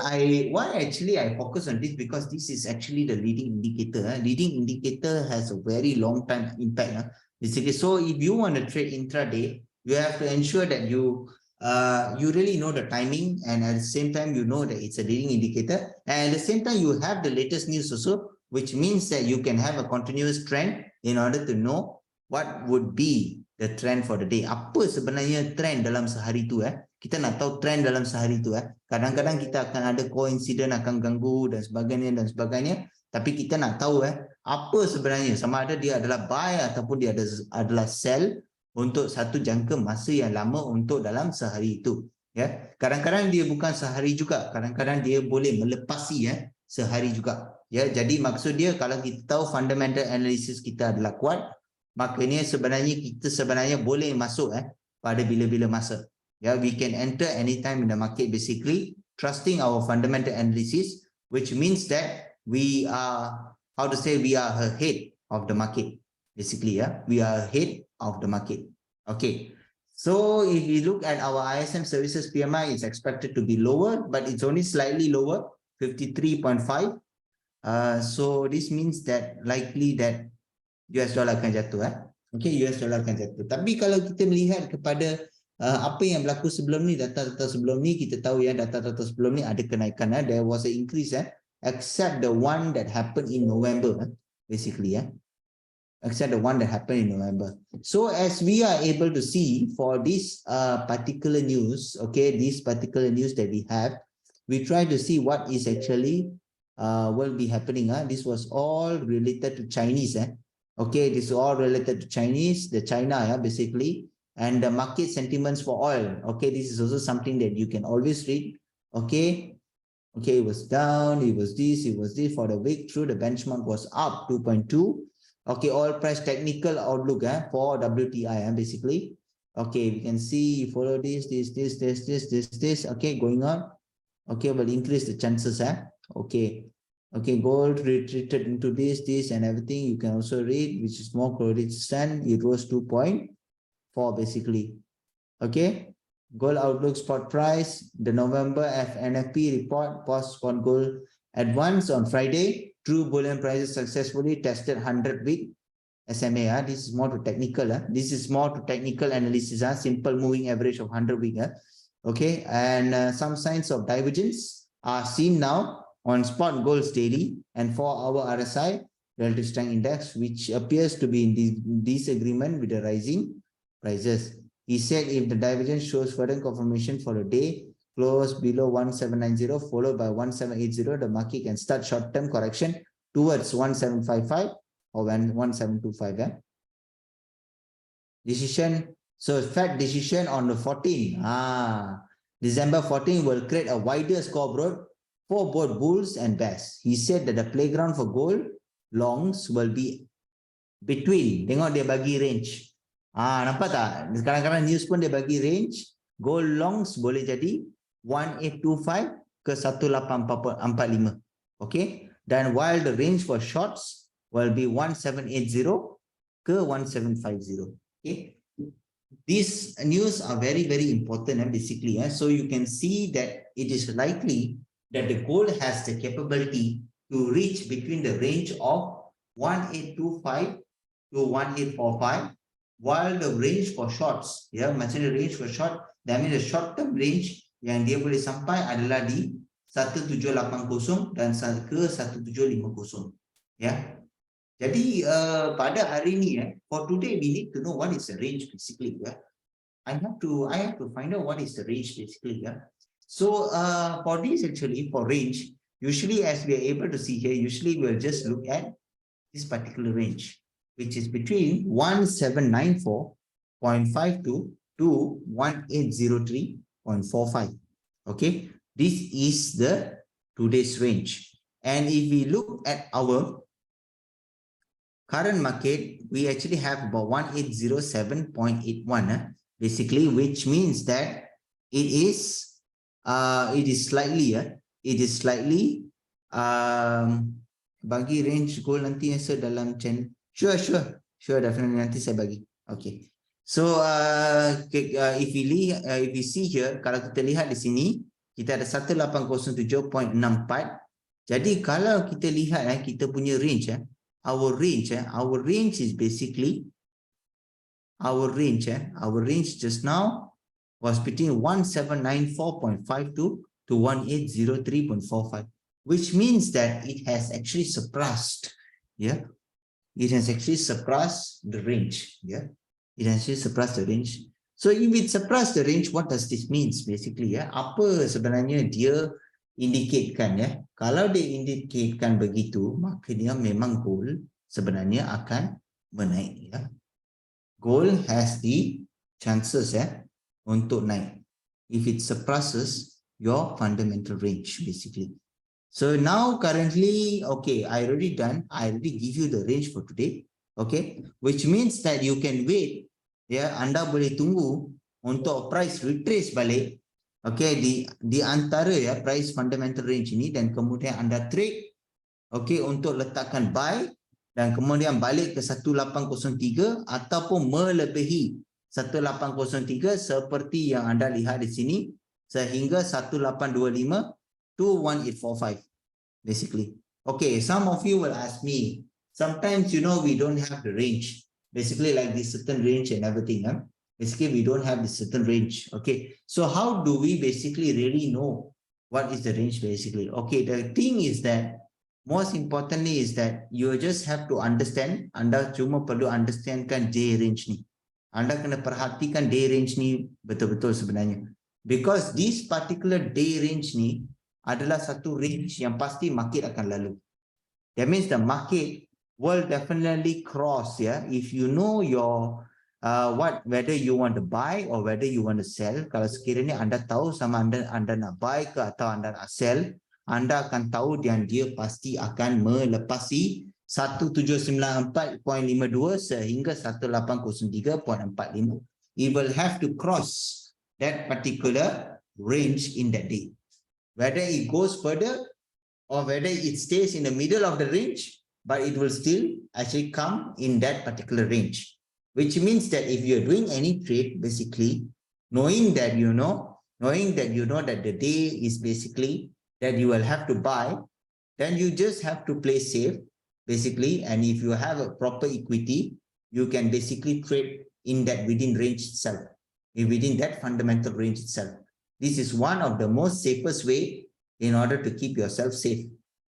actually I focus on this? Because this is actually the leading indicator. Leading indicator has a very long time impact. Basically, so if you want to trade intraday, you have to ensure that you really know the timing, and at the same time you know that it's a leading indicator, and at the same time you have the latest news also, which means that you can have a continuous trend in order to know what would be the trend for the day. Apa sebenarnya trend dalam sehari tu? Kita nak tahu trend dalam sehari tu. Kadang-kadang kita akan ada coincident akan ganggu dan sebagainya. Tapi kita nak tahu apa sebenarnya, sama ada dia adalah buy ataupun dia adalah sell untuk satu jangka masa yang lama untuk dalam sehari itu. Kadang-kadang dia bukan sehari juga. Kadang-kadang dia boleh melepasi sehari juga. Jadi maksud dia, kalau kita tahu fundamental analysis kita adalah kuat, makanya kita sebenarnya boleh masuk pada bila-bila masa. We can enter anytime in the market basically, trusting our fundamental analysis, which means that we are ahead of the market basically. We are ahead of the market. Okay. So if we look at our ISM services PMI, it's expected to be lower, but it's only slightly lower, 53.5. So this means that likely that US dollar akan jatuh. Okay, US dollar akan jatuh. Tapi kalau kita melihat kepada apa yang berlaku sebelum ni, data-data sebelum ni, kita tahu data-data sebelum ni ada kenaikan. There was an increase except the one that happened in November basically. Except the one that happened in November. So as we are able to see for this particular news, okay, this particular news that we have, we try to see what is actually will be happening. This was all related to Chinese. Okay, this is all related to Chinese, the China basically, and the market sentiments for oil. Okay, this is also something that you can always read. Okay, it was down, it was this for the week through. The benchmark was up 2.2. Okay, oil price technical outlook for WTI basically. Okay, we can see follow this. Okay, going on. Okay, will increase the chances. Okay. Okay, gold retreated into this and everything. You can also read, which is more consistent. It rose 2.4 basically. Okay, gold outlook spot price. The November NFP report post spot gold advance on Friday. True bullion prices successfully tested 100-week SMA. This is more to technical. This is more to technical analysis. Simple moving average of 100-week. Okay, and some signs of divergence are seen now on spot gold daily and 4-hour RSI relative strength index, which appears to be in disagreement with the rising prices. He said if the divergence shows further confirmation for the day, close below 1790 followed by 1780, the market can start short-term correction towards 1755 or 1725. Yeah? Decision. So Fed decision on the 14th. December 14 will create a wider scoreboard for both bulls and bears. He said that the playground for gold longs will be between. Tengok dia bagi range. Nampak tak? Kadang-kadang news pun dia bagi range. Gold longs boleh jadi 1825 ke 1845. Okay. Dan while the range for shorts will be 1780 ke 1750. Okay. These news are very, very important basically. So you can see that it is likely that the gold has the capability to reach between the range of 1825 to 1845, while the range for shorts, macam the range for short, that means the short term range yang dia boleh sampai adalah di 1780 dan ke 1750. Jadi pada hari ini for today we need to know what is the range basically. I have to find out what is the range basically. So for this actually for range, usually as we are able to see here, usually we'll just look at this particular range, which is between 1794.52 to 1803.45. Okay, this is the today's range. And if we look at our current market, we actually have about 1807.81 basically, which means that it is slightly bagi range goal nanti dalam channel. Sure, definitely nanti saya bagi. Okay. So if we see here, kalau kita lihat di sini, kita ada 1807.64. Jadi kalau kita lihat kita punya range our range is basically our range just now was between 1794.52 to 1803.45, which means that it has actually surpassed it has actually surpassed the range. It has actually surpassed the range. So if it surpassed the range, what does this means basically? Apa sebenarnya dia indicate-kan Kalau dia indicate-kan begitu, maka dia memang gold sebenarnya akan menaik Gold has the chances untuk naik if it surpasses your fundamental range basically. So now currently, okay, I already give you the range for today, okay, which means that you can wait, anda boleh tunggu untuk price retrace balik, okay, di antara price fundamental range ini, dan kemudian anda trade, okay, untuk letakkan buy dan kemudian balik ke 1803 ataupun melebihi 1803 seperti yang anda lihat di sini sehingga 1825 to 1845 basically. Okay, some of you will ask me, sometimes we don't have the range basically, like this certain range and everything. Basically we don't have this certain range. Okay, so how do we basically really know what is the range basically? Okay, the thing is that most importantly is that you just have to understand, anda cuma perlu understandkan day range ni. Anda kena perhatikan day range ni betul-betul sebenarnya. Because this particular day range ni adalah satu range yang pasti market akan lalu. That means the market will definitely cross if you know your whether you want to buy or whether you want to sell. Kalau sekiranya anda tahu sama anda nak buy ke atau anda nak sell, anda akan tahu dan dia pasti akan melepasi 1794.52 sehingga 1803.45. It will have to cross that particular range in that day. Whether it goes further or whether it stays in the middle of the range, but it will still actually come in that particular range. Which means that if you're doing any trade, basically, knowing that you know that the day is basically that you will have to buy, then you just have to play safe, basically. And if you have a proper equity, you can basically trade in that within range itself, within that fundamental range itself. This is one of the most safest way in order to keep yourself safe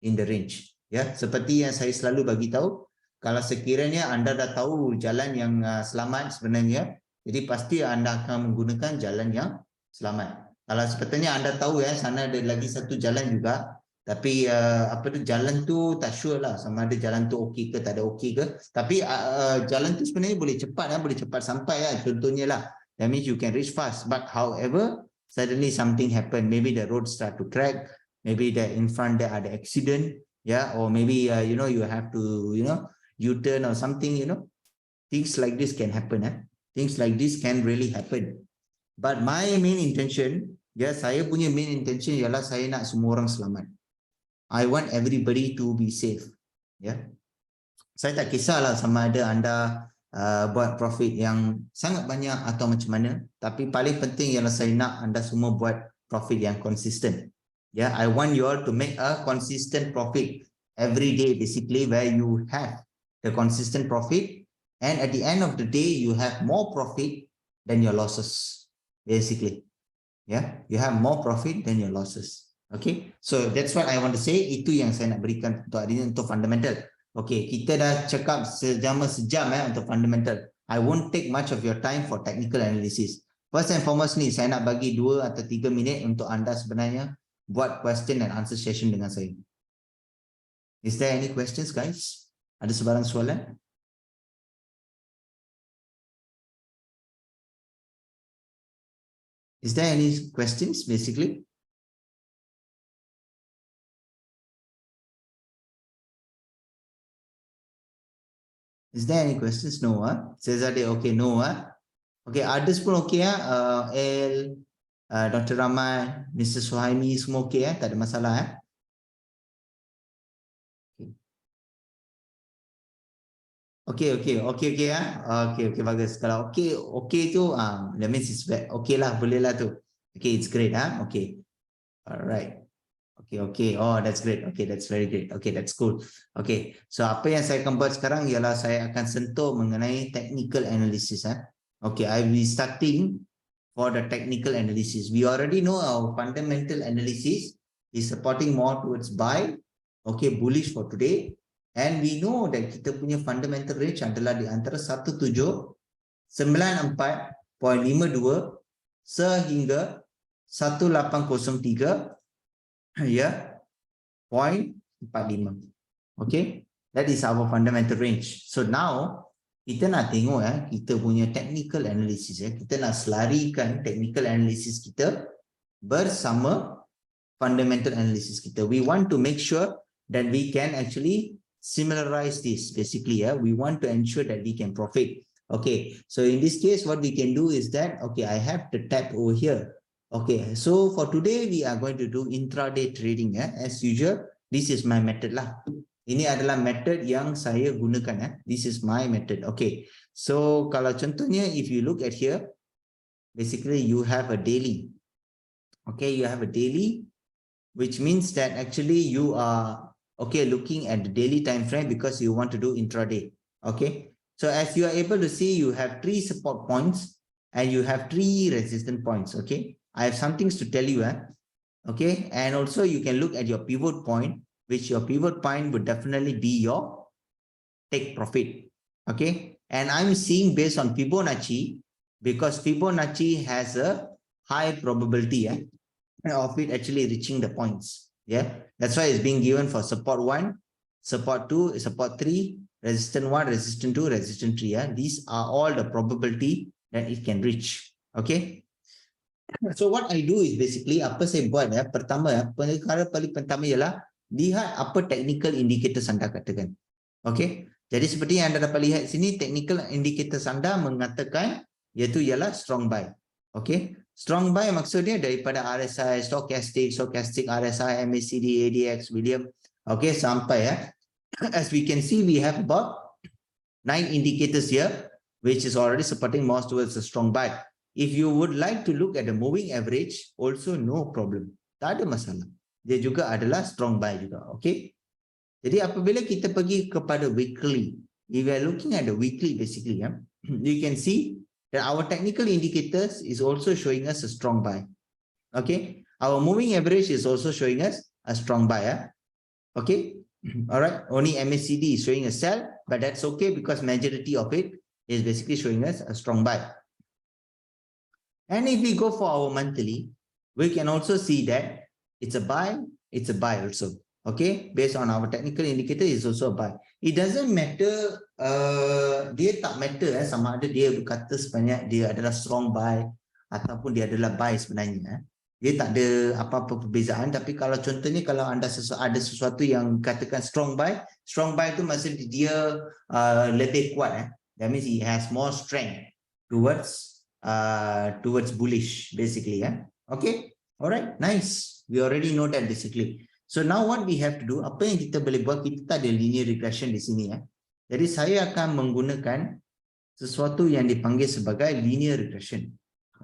in the range. Seperti yang saya selalu bagi tahu, kalau sekiranya anda dah tahu jalan yang selamat sebenarnya, jadi pasti anda akan menggunakan jalan yang selamat. Kalau sepatutnya anda tahu ya, sana ada lagi satu jalan juga. Tapi apa tu, jalan tu tak sure lah sama ada jalan tu okey ke tak ada okey ke. Tapi jalan tu sebenarnya boleh cepat boleh cepat sampai lah. Contohnya lah, that means you can reach fast. But however, suddenly something happen. Maybe the road start to crack. Maybe that in front there ada accident. Yeah, or maybe you have to U-turn or something. Things like this can happen. Things like this can really happen. But my main intention, saya punya main intention ialah saya nak semua orang selamat. I want everybody to be safe. Saya tak kisahlah sama ada anda buat profit yang sangat banyak atau macam mana, tapi paling penting ialah saya nak anda semua buat profit yang consistent. I want you all to make a consistent profit every day, basically, where you have the consistent profit, and at the end of the day you have more profit than your losses, basically. You have more profit than your losses. Okay, so that's what I want to say. Itu yang saya nak berikan untuk hari ini untuk fundamental. Okay, kita dah cakap sejam untuk fundamental. I won't take much of your time for technical analysis. First and foremost ni, saya nak bagi 2 atau 3 minit untuk anda sebenarnya buat question and answer session dengan saya. Is there any questions, guys? Ada sebarang soalan? Is there any questions, basically? Is there any questions? No, Cesare, okay, no, Okay, others pun okay, L, Dr. Rahman, Mr. Suhaimi, semua okay, tak ada masalah, Okay, bagus. Kalau okay tu, that means it's bad. Okay lah, boleh lah tu. Okay, it's great, Okay. Alright. Okay. Oh, that's great. Okay, that's very great. Okay, that's cool. Okay, so apa yang saya akan buat sekarang ialah saya akan sentuh mengenai technical analysis. Okay, I will be starting for the technical analysis. We already know our fundamental analysis is supporting more towards buy. Okay, bullish for today. And we know that kita punya fundamental range adalah di antara 1794.52 sehingga 1803 0.45. Okay, that is our fundamental range. So now kita nak tengok kita punya technical analysis kita nak selarikan technical analysis kita bersama fundamental analysis kita. We want to make sure that we can actually similarize this, basically. We want to ensure that we can profit. Okay, so in this case what we can do is that, okay, I have the tab over here. Okay, so for today we are going to do intraday trading. As usual, this is my method lah. Ini adalah method yang saya gunakan. This is my method. Okay, so kalau contohnya if you look at here, basically you have a daily. Okay, you have a daily, which means that actually you are looking at the daily time frame because you want to do intraday. Okay, so as you are able to see, you have 3 support points and you have 3 resistance points. Okay, I have some things to tell you. Okay, and also you can look at your pivot point, which your pivot point would definitely be your take profit. Okay, and I'm seeing based on Fibonacci because Fibonacci has a high probability of it actually reaching the points. That's why it's being given for support 1, support 2, support 3, resistance 1, resistance 2, resistance 3. These are all the probability that it can reach. Okay, so what I do is basically apa saya buat pertama perkara paling pertama ialah lihat apa technical indicators anda katakan. Okay, jadi seperti yang anda dapat lihat sini, technical indicators anda mengatakan iaitu ialah strong buy. Okay, strong buy maksudnya daripada RSI, stochastic, RSI, MACD, ADX, William. Okay, sampai as we can see, we have about 9 indicators here, which is already supporting more towards a strong buy. If you would like to look at the moving average, also no problem. Tak ada masalah. Dia juga adalah strong buy juga. Okay. Jadi apabila kita pergi kepada weekly, if we are looking at the weekly basically, you can see that our technical indicators is also showing us a strong buy. Okay. Our moving average is also showing us a strong buy. Okay. All right. Only MACD is showing a sell, but that's okay because majority of it is basically showing us a strong buy. And if we go for our monthly, we can also see that it's a buy also. Okay, based on our technical indicator, it's also a buy. It doesn't matter, dia tak matter sama ada dia berkata sebanyak dia adalah strong buy ataupun dia adalah buy sebenarnya. Dia tak ada apa-apa perbezaan. Tapi kalau contohnya kalau anda ada sesuatu yang katakan strong buy tu maksud dia lebih kuat. That means he has more strength towards bullish basically. Okay, alright, nice. We already know that basically. So now what we have to do, apa yang kita boleh buat, kita ada linear regression di sini. Jadi saya akan menggunakan sesuatu yang dipanggil sebagai linear regression.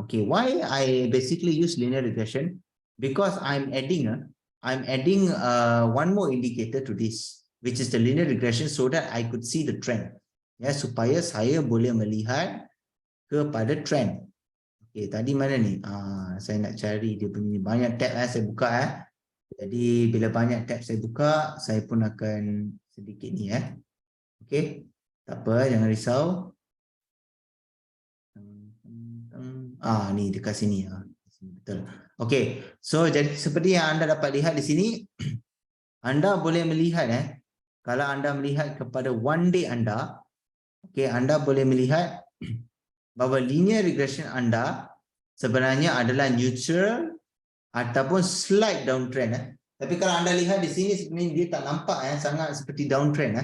Okay, why I basically use linear regression? Because I'm adding one more indicator to this, which is the linear regression, so that I could see the trend. Ya, supaya saya boleh melihat kepada trend. Okay, tadi mana ni? Saya nak cari dia punya banyak tab saya buka. Jadi bila banyak tab saya buka, saya pun akan sedikit ni Okey. Tak apa, jangan risau. Ni dekat sini betul. Okey. So jadi seperti yang anda dapat lihat di sini, anda boleh melihat kalau anda melihat kepada one day anda, okey, anda boleh melihat bahawa linear regression anda sebenarnya adalah neutral ataupun slight downtrend. Tapi kalau anda lihat di sini sebenarnya dia tak nampak sangat seperti downtrend.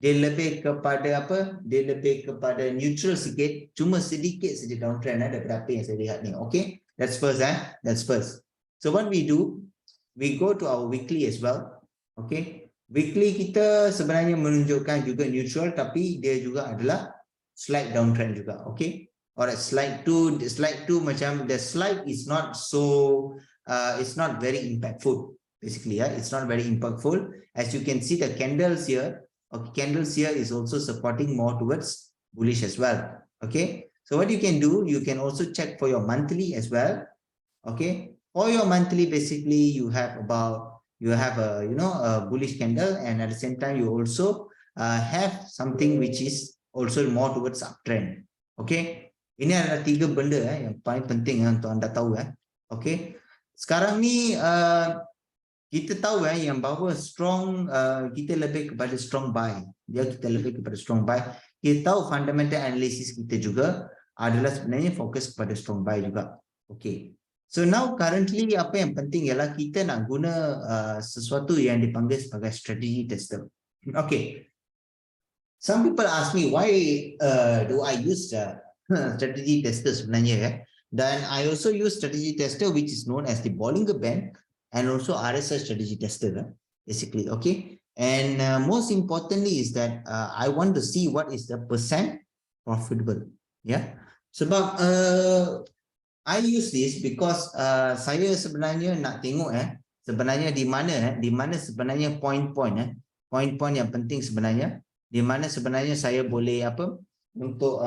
Dia lebih kepada apa? Dia lebih kepada neutral sikit, cuma sedikit saja downtrend daripada apa yang saya lihat ni. Okay, that's first. That's first. So what we do, we go to our weekly as well. Okay, weekly kita sebenarnya menunjukkan juga neutral, tapi dia juga adalah slight downtrend juga. Okay, alright, slide 2 macam the slide is not so it's not very impactful basically. It's not very impactful. As you can see, the candles here, candles here is also supporting more towards bullish as well. Okay, so what you can do, you can also check for your monthly as well. Okay, for your monthly, basically you have a bullish candle, and at the same time you also have something which is also more towards uptrend. Okay, ini adalah tiga benda yang paling penting untuk anda tahu. Okay, sekarang ni kita tahu yang bahawa strong, kita lebih kepada strong buy. Kita lebih kepada strong buy. Kita tahu fundamental analysis kita juga adalah sebenarnya fokus kepada strong buy juga. Okay. So now currently apa yang penting ialah kita nak guna sesuatu yang dipanggil sebagai strategy tester. Okay. Some people ask me why do I use strategy tester sebenarnya. Dan I also use strategy tester which is known as the Bollinger Band and also RSI strategy tester basically. Okay, and most importantly is that I want to see what is the percent profitable. Sebab I use this because saya sebenarnya nak tengok sebenarnya di mana sebenarnya point-point yang penting sebenarnya, di mana sebenarnya saya boleh untuk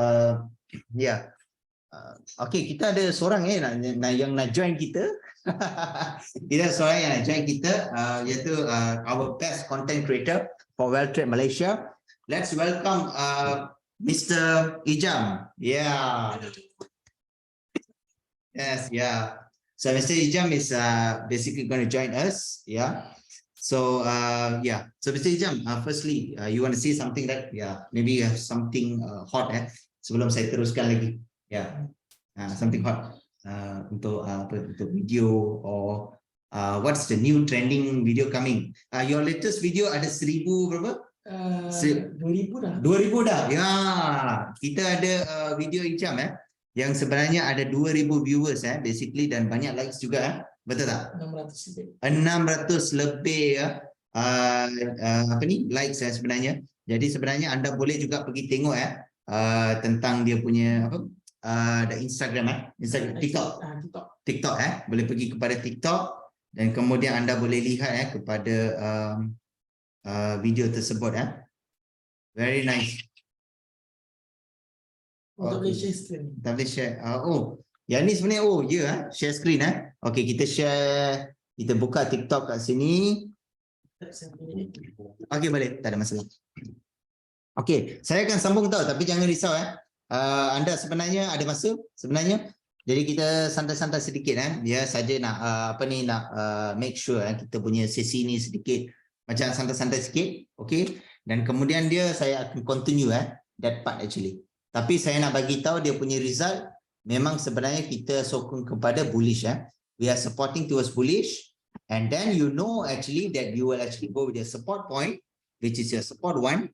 okay, kita ada seorang yang nak join kita. Kita ada seorang yang nak join kita, iaitu our best content creator for Well Trade Malaysia. Let's welcome Mr. Ijam. Yes, so Mr. Ijam is basically going to join us. So so Mr. Ijam, firstly you want to say something that maybe you have something hot sebelum saya teruskan lagi. Something hot untuk video, or what's the new trending video coming? Your latest video ada 1000 berapa? 2000 dah. Kita ada video Ijam yang sebenarnya ada 2000 viewers basically, dan banyak likes juga. Betul tak? 600 lebih likes sebenarnya. Jadi sebenarnya anda boleh juga pergi tengok tentang dia punya ada Instagram TikTok boleh pergi kepada TikTok, dan kemudian anda boleh lihat kepada video tersebut. Very nice. Tak boleh share. Yang ni sebenarnya share screen. Okey, kita share, kita buka TikTok kat sini. Okey, boleh, tak ada masalah. Okey, saya akan sambung tapi jangan risau. Anda sebenarnya ada masa sebenarnya Jadi kita santai-santai sedikit dia saja nak nak make sure kita punya sesi ni sedikit macam santai-santai sikit, okey. Dan kemudian saya akan continue that part actually. Tapi saya nak bagi tahu dia punya result memang sebenarnya kita sokong kepada bullish We are supporting towards bullish, and then actually that you will actually go with your support point, which is your support 1,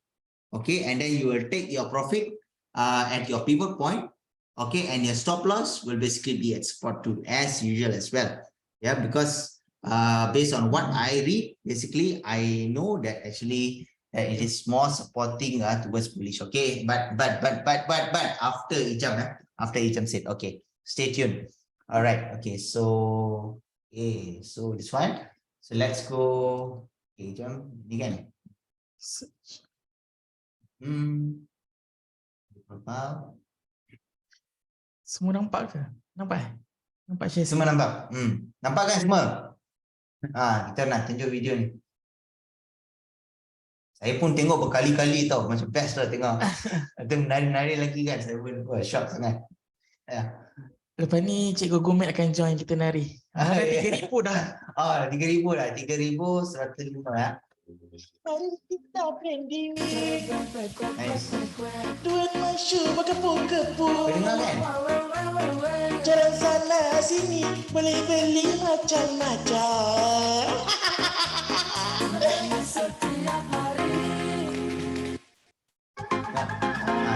okay, and then you will take your profit at your pivot point. Okay, and your stop loss will basically be at support 2 as usual as well. Yeah, because based on what I read, basically I know that actually it is more supporting towards bullish. Okay, but after Ijam said, okay, stay tuned. All right. Okay, so this one. So let's go. Okay, Ijam, ni kan. Profile. Semua nampak ke? Nampak? Nampak share semua nampak? Nampak kan semua? Kita nak tunjuk video ni. Saya pun tengok berkali-kali tau. Macam best lah tengok. Ada menari-nari lagi kan. Saya pun shock sangat. Lepas ni Cikgu Gumet akan join kita nari. Dah 3,000 dah. 3,000 dah. 3,105 Mari kita branding. Nice. Tuan Masyu berkepung-kepung. Dengar kan? Jalan sana sini boleh beli macam-macam. Setiap hari.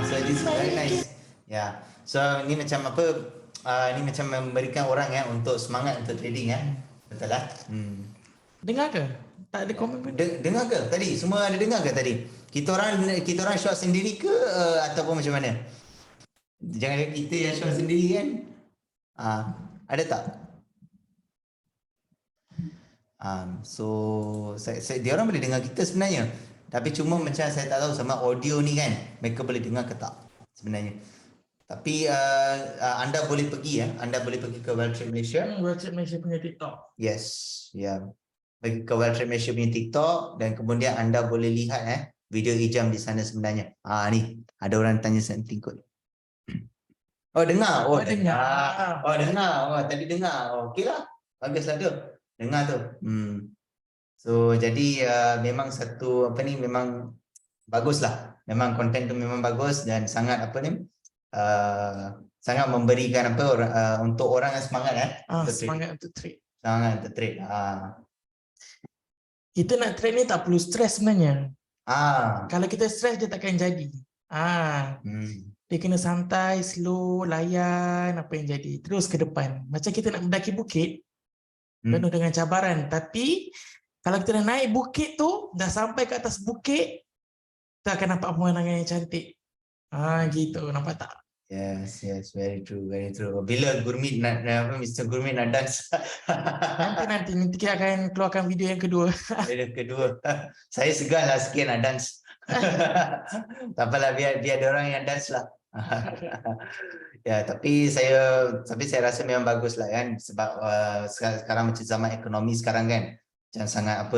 So this is very nice. Yeah. So ni macam apa? Ni macam memberikan orang untuk semangat untuk trading Betul lah. Dengar ke? Tak ada komen pun. Dengar ke tadi? Semua ada dengar ke tadi? Kita orang short sendiri ke ataupun macam mana? Jangan kita yang short sendiri kan? Ada tak? So dia orang boleh dengar kita sebenarnya. Tapi cuma macam saya tak tahu sama audio ni kan, mereka boleh dengar ke tak sebenarnya. Tapi anda boleh pergi anda boleh pergi ke Wealth Trade Malaysia. Wealth Trade Malaysia punya TikTok. Yes, yeah. Pergi ke Wealth Trade Malaysia punya TikTok dan kemudian anda boleh lihat video Ijam di sana sebenarnya. Ni ada orang tanya something kot. Oh dengar. Dengar. Dengar. Tadi dengar. Okeylah. Baguslah tu. Dengar tu. So jadi memang satu memang baguslah. Memang konten tu memang bagus dan sangat sangat memberikan untuk orang yang semangat semangat untuk trade. Sangat untuk trade. Kita nak trade ni tak perlu stres sebenarnya. Kalau kita stres dia takkan jadi. Dia kena santai, slow, layan apa yang jadi. Terus ke depan. Macam kita nak mendaki bukit, penuh dengan cabaran. Tapi kalau kita dah naik bukit tu, dah sampai ke atas bukit, kita akan nampak pemandangan yang cantik. Gitu, nampak tak? Yes, very true. Bila Mr. Gurmit nak dance? Nanti kita akan keluarkan video yang kedua. Video kedua. Saya segan lah sikit nak dance. Tak apalah, biar ada orang yang dance lah. Tapi saya rasa memang bagus lah kan, sebab sekarang macam zaman ekonomi sekarang kan, macam sangat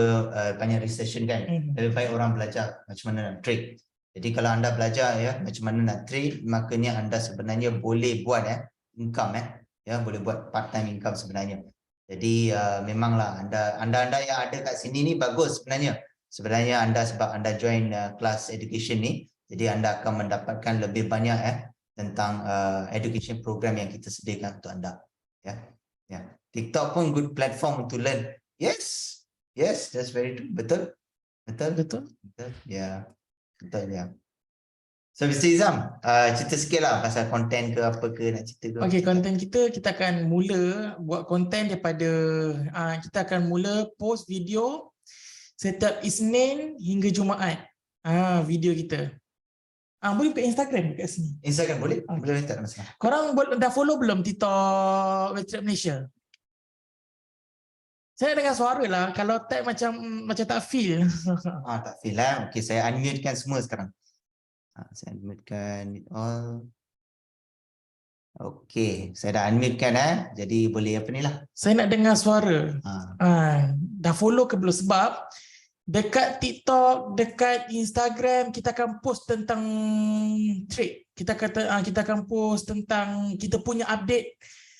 banyak recession kan. Lebih baik orang belajar macam mana nak trade. Jadi kalau anda belajar macam mana nak trade, makanya anda sebenarnya boleh buat income boleh buat part time income sebenarnya. Jadi memanglah anda yang ada kat sini ni bagus sebenarnya. Sebenarnya anda sebab anda join kelas education ni, jadi anda akan mendapatkan lebih banyak tentang education program yang kita sediakan untuk anda. TikTok pun good platform to learn. Yes, that's very true. Betul. Yeah. Betul ya. So Mr. Izam, cerita sikit lah pasal konten ke apa ke nak cerita ke. Okay, konten kita akan mula buat konten daripada kita akan mula post video setiap Isnin hingga Jumaat. Video kita. Boleh buka Instagram kat sini. Instagram boleh? Boleh, tak ada masalah. Korang dah follow belum TikTok Wealth Trade Malaysia? Saya dengar suara lah. Kalau tag macam tak feel. Tak feel lah. Okay, saya unmute-kan semua sekarang. Saya unmute-kan it all. Okay, saya dah unmute-kan jadi boleh apa ni lah. Saya nak dengar suara. Dah follow ke belum? Sebab dekat TikTok, dekat Instagram kita akan post tentang trade. Kita akan post tentang kita punya update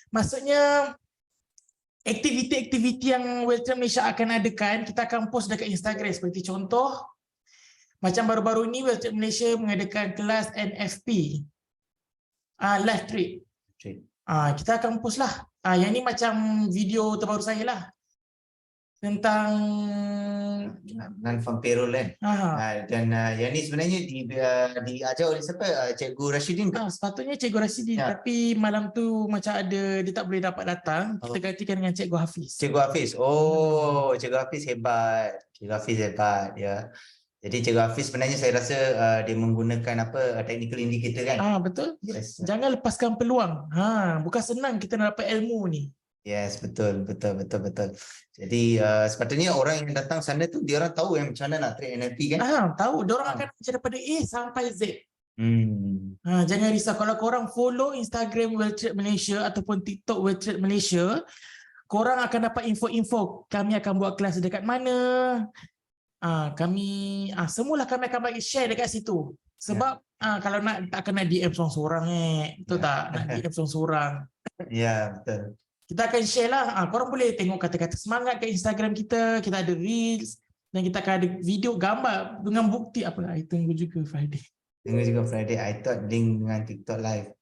Maksudnya aktiviti-aktiviti yang World Trade Malaysia akan adakan, kita akan post dekat Instagram. Seperti contoh, macam baru-baru ni World Trade Malaysia mengadakan kelas NFP, live trade. Kita akan post lah. Yang ni macam video terbaru saya lah. Tentang non-farm payroll kan. Dan yang ni sebenarnya diajar oleh siapa? Cikgu Rashidin ke? Sepatutnya Cikgu Rashidin, tapi malam tu macam ada, dia tak boleh dapat datang. Kita gantikan dengan Cikgu Hafiz. Cikgu Hafiz. Cikgu Hafiz hebat. Cikgu Hafiz hebat, ya. Jadi Cikgu Hafiz sebenarnya saya rasa dia menggunakan technical indicator kan? Betul. Yes. Jangan lepaskan peluang. Bukan senang kita nak dapat ilmu ni. Yes, betul. Jadi sepatutnya orang yang datang sana tu dia orang tahu macam mana nak trade NFP kan? Tahu. Dia orang akan macam daripada A sampai Z. Jangan risau kalau korang follow Instagram World Trade Malaysia ataupun TikTok World Trade Malaysia, korang akan dapat info-info. Kami akan buat kelas dekat mana. Semualah kami akan bagi share dekat situ. Sebab kalau tak kena DM seorang-seorang betul tak? Nak DM seorang-seorang. Ya, betul. Kita akan share lah. Korang boleh tengok kata-kata semangat kat Instagram kita. Kita ada reels dan kita akan ada video gambar dengan bukti apa. Tunggu juga Friday. I thought link dengan TikTok live.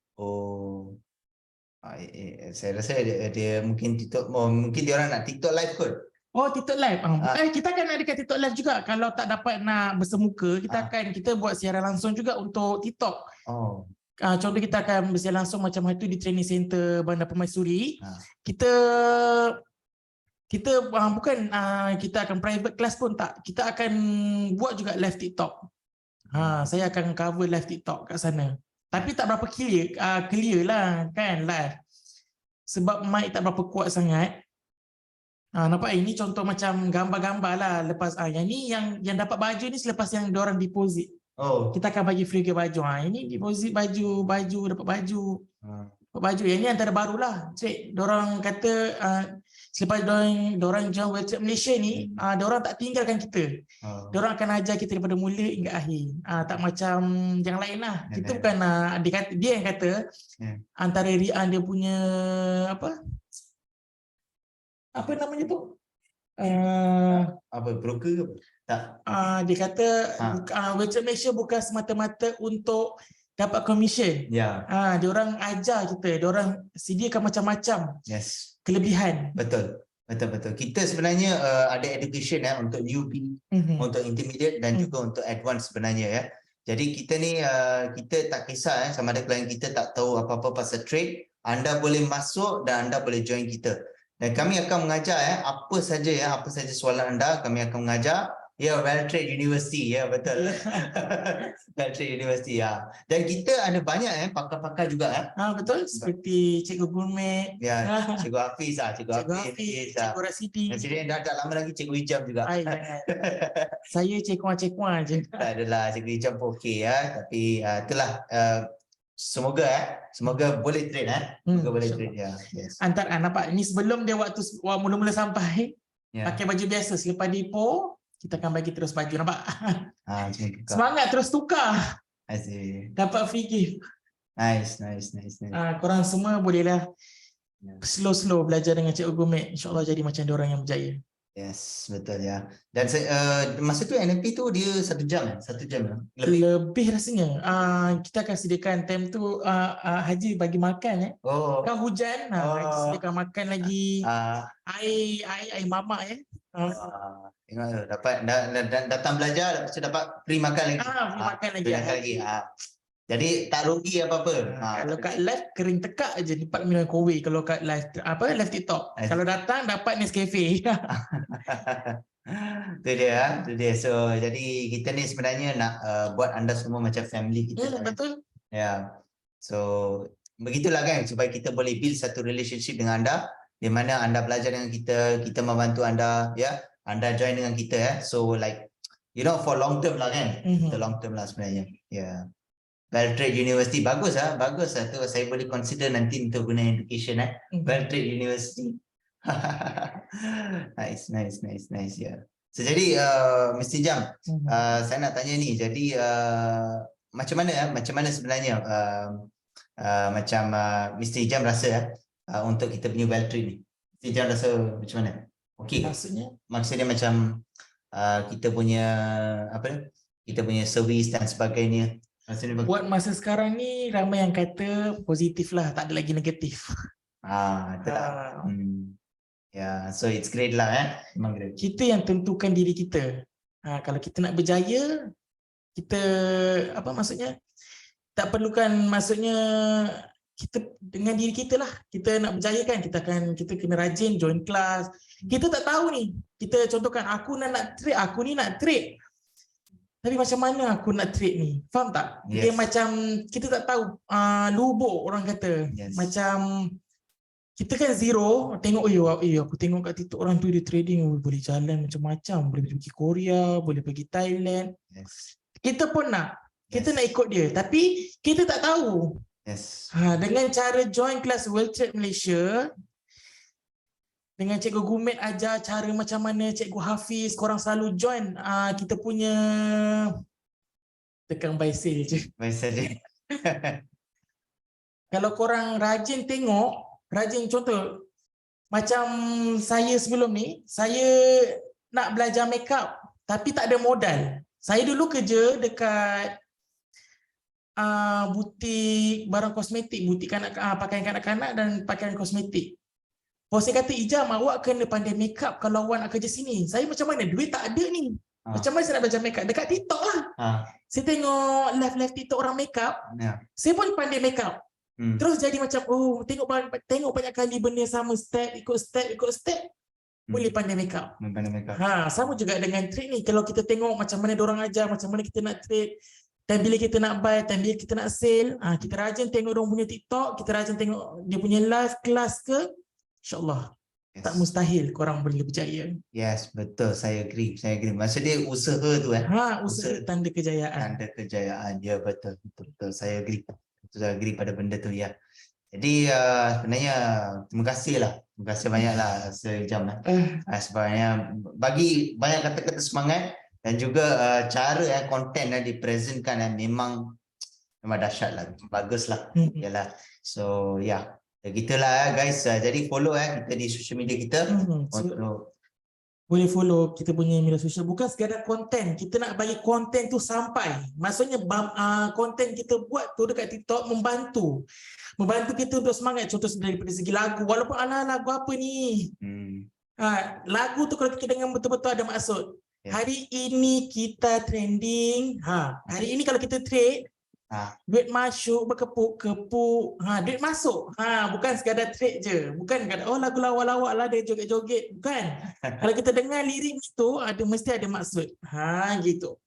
Saya rasa dia mungkin TikTok, mungkin dia orang nak TikTok live kot. TikTok live. Kita akan ada kat TikTok live juga. Kalau tak dapat nak bersemuka, kita buat siaran langsung juga untuk TikTok. Contoh kita akan bersiaran langsung macam hari tu di training center Bandar Permaisuri. Kita bukan kita akan private class pun tak. Kita akan buat juga live TikTok. Saya akan cover live TikTok kat sana. Tapi tak berapa clear lah kan live. Sebab mic tak berapa kuat sangat. Nampak ini contoh macam gambar-gambar lah. Lepas yang ni yang dapat baju ni selepas yang diorang deposit. Kita akan bagi free ke baju. Ini deposit baju dapat baju. Dapat baju. Yang ni antara barulah. Diorang kata selepas diorang join World Trade Malaysia ni, diorang tak tinggalkan kita. Diorang akan ajar kita daripada mula hingga akhir. Tak macam yang lain lah. Kita bukan dia yang kata antara Rian dia punya apa namanya tu? Broker ke? Tak. Dia kata World Trade Malaysia bukan semata-mata untuk dapat komisen. Dia orang ajar kita, dia orang sediakan macam-macam kelebihan. Betul. Kita sebenarnya ada education untuk newbie, untuk intermediate dan juga untuk advance sebenarnya ya. Jadi kita ni kita tak kisah sama ada klien kita tak tahu apa-apa pasal trade, anda boleh masuk dan anda boleh join kita. Dan kami akan mengajar apa saja soalan anda, kami akan mengajar. Well Trade University, betul. Well Trade University, Dan kita ada banyak pakar-pakar juga betul, seperti Cikgu Gurmet, Cikgu Hafiz, Cikgu Rashidin. Dah lama lagi Cikgu Ijam juga. Saya cekuan je. Tak adalah, Cikgu Ijam pun okey tapi itulah semoga boleh trade semoga boleh trade Antara nampak ni sebelum dia waktu mula-mula sampai pakai baju biasa, selepas depo kita akan bagi terus baju, nampak? Semangat terus tukar. Dapat free gift. Nice. Korang semua bolehlah slow belajar dengan Cikgu Gurmet. InsyaAllah jadi macam diorang yang berjaya. Yes, betul ya. Dan masa tu NFP tu dia 1 jam 1 jam lebih rasanya. Kita akan sediakan time tu Haji bagi makan Kan hujan, sediakan makan lagi. Air mamak Tengok dapat datang belajar lepas tu dapat free makan lagi. Free makan lagi. Jadi tak rugi apa-apa. Kalau kat live kering tekak je dapat minum kowe kalau kat live live TikTok. Kalau datang dapat Nescafe. Itu dia. So jadi kita ni sebenarnya nak buat anda semua macam family kita. Betul. So begitulah kan supaya kita boleh build satu relationship dengan anda di mana anda belajar dengan kita membantu anda anda join dengan kita so like for long term lah kan. Kita long term lah sebenarnya. Well Trade University bagus tu saya boleh consider nanti untuk guna education Well Trade University. Nice So jadi Mr. Ijam saya nak tanya ni, jadi macam mana sebenarnya macam Mr. Ijam rasa untuk kita punya well train ni? Mesti Ijam rasa macam mana? Okey ke? Maksudnya macam kita punya apa ni? Kita punya servis dan sebagainya. Maksudnya Buat masa sekarang ni ramai yang kata positif lah, tak ada lagi negatif. itulah. Yeah, so it's great lah memang great. Kita yang tentukan diri kita. Kalau kita nak berjaya, kita apa maksudnya? Tak perlukan maksudnya kita dengan diri kita lah. Kita nak berjaya kan, kita kena rajin join kelas. Kita tak tahu ni. Kita contohkan aku nak trade, aku ni nak trade. Tapi macam mana aku nak trade ni? Faham tak? Dia macam kita tak tahu lubuk orang kata. Macam kita kan zero, tengok aku tengok kat TikTok orang tu dia trading boleh jalan macam-macam, boleh pergi Korea, boleh pergi Thailand. Kita pun nak. Kita nak ikut dia, tapi kita tak tahu. Dengan cara join kelas World Trade Malaysia, dengan Cikgu Gumet ajar cara macam mana, Cikgu Hafiz, korang selalu join kita punya tekan buy sale je. Kalau korang rajin tengok, rajin contoh, macam saya sebelum ni, saya nak belajar makeup tapi tak ada modal. Saya dulu kerja dekat butik barang kosmetik, butik pakaian kanak-kanak dan pakaian kosmetik. Bos saya kata, Ijam, awak kena pandai makeup kalau awak nak kerja sini. Saya macam mana? Duit tak ada ni. Macam mana saya nak belajar makeup? Dekat TikTok lah. Saya tengok live TikTok orang makeup. Saya pun pandai makeup. Terus jadi macam, tengok banyak kali benda sama, ikut step. Boleh pandai makeup. Sama juga dengan trade ni. Kalau kita tengok macam mana diorang ajar, macam mana kita nak trade, dan bila kita nak buy, dan bila kita nak sale, kita rajin tengok diorang punya TikTok, kita rajin tengok dia punya live kelas ke, InsyaAllah tak mustahil korang boleh berjaya. Yes, betul. Saya agree. Maksud dia usaha tu usaha tanda kejayaan. Tanda kejayaan. Ya, betul. Saya agree. Saya agree pada benda tu ya. Jadi sebenarnya terima kasih lah. Terima kasih banyaklah sejam lah. Sebenarnya bagi banyak kata-kata semangat dan juga cara konten dipresentkan memang dahsyat lah. Bagus lah. Yalah. So ya. Gitulah guys. Jadi follow kita di social media kita. Boleh follow kita punya media sosial. Bukan sekadar konten. Kita nak bagi konten tu sampai. Maksudnya konten kita buat tu dekat TikTok membantu kita untuk semangat. Contoh daripada segi lagu. Walaupun lagu apa ni. Lagu tu kalau kita dengar betul-betul ada maksud. Hari ini kita trending. Hari ini kalau kita trade, duit masuk berkepuk-kepuk, duit masuk, bukan sekadar trade je, bukan kata lagu lawak-lawak lah dia joget-joget, bukan. Kalau kita dengar lirik itu mesti ada maksud, gitu.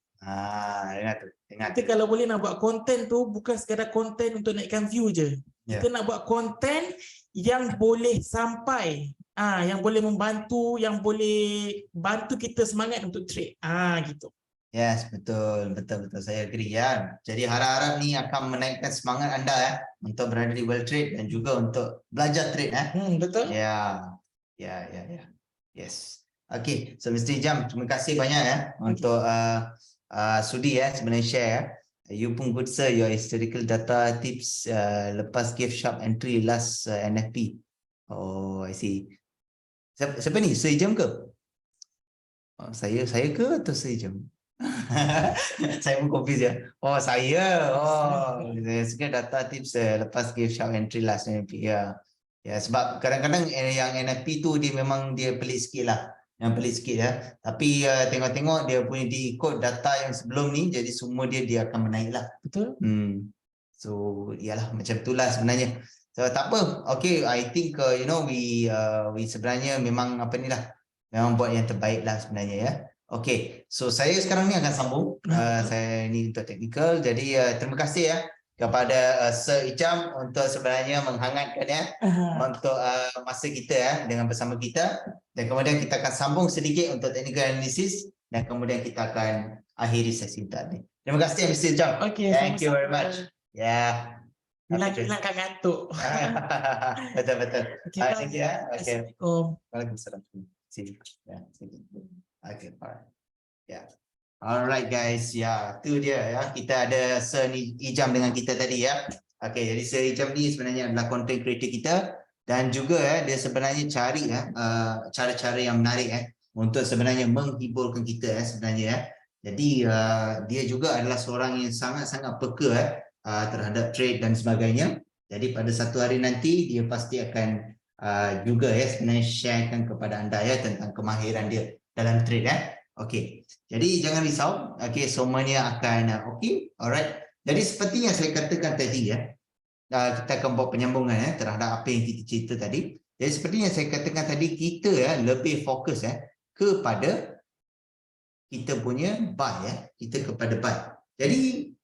Ingat. Kita kalau boleh nak buat konten tu bukan sekadar konten untuk naikkan view je, kita nak buat konten yang boleh sampai, yang boleh membantu, yang boleh bantu kita semangat untuk trade, gitu. Yes, betul. Saya agree ya. Jadi harap-harap ni akan menaikkan semangat anda untuk berada di World Trade dan juga untuk belajar trade Betul. Ya. Yes. Okay, so Mr. Ijam, terima kasih banyak untuk sudi sebenarnya share. You pun good sir, your historical data tips lepas gift shop entry last NFP. Oh, I see. Siapa ni? Sir Ijam ke? Saya ke atau Sir Ijam? Saya pun confused ya. Saya. Saya suka data tips lepas gift shop entry last NFP. Ya, sebab kadang-kadang yang NFP tu dia memang dia pelik sikit lah. Yang pelik sikit Tapi tengok-tengok dia punya diikut data yang sebelum ni, jadi semua dia akan menaik lah. Betul. So iyalah macam itulah sebenarnya. So tak apa. Okay, I think we sebenarnya memang memang buat yang terbaik lah sebenarnya ya. Okay, so saya sekarang ni akan sambung. Saya ni untuk technical. Jadi terima kasih kepada Sir Ijam untuk sebenarnya menghangatkan untuk masa kita dengan bersama kita. Dan kemudian kita akan sambung sedikit untuk technical analysis dan kemudian kita akan akhiri sesi kita ni. Terima kasih Mr. Ijam. Okay, thank you very much. Ya. Hilang kat ngantuk. Betul. Thank you. Assalamualaikum. Waalaikumsalam. See you. Okay, alright. Alright guys, tu dia kita ada Sir Ijam dengan kita tadi Okay, jadi Sir Ijam ni sebenarnya adalah content creator kita Dan juga dia sebenarnya cari cara-cara yang menarik untuk sebenarnya menghiburkan kita sebenarnya. Jadi dia juga adalah seorang yang sangat-sangat peka terhadap trade dan sebagainya. Jadi pada satu hari nanti dia pasti akan juga sebenarnya sharekan kepada anda tentang kemahiran dia dalam trade Okey. Jadi jangan risau. Okey, semuanya akan okey. Alright. Jadi seperti yang saya katakan tadi kita akan buat penyambungan terhadap apa yang kita cerita tadi. Jadi seperti yang saya katakan tadi, kita lebih fokus kepada kita punya buy kita kepada buy. Jadi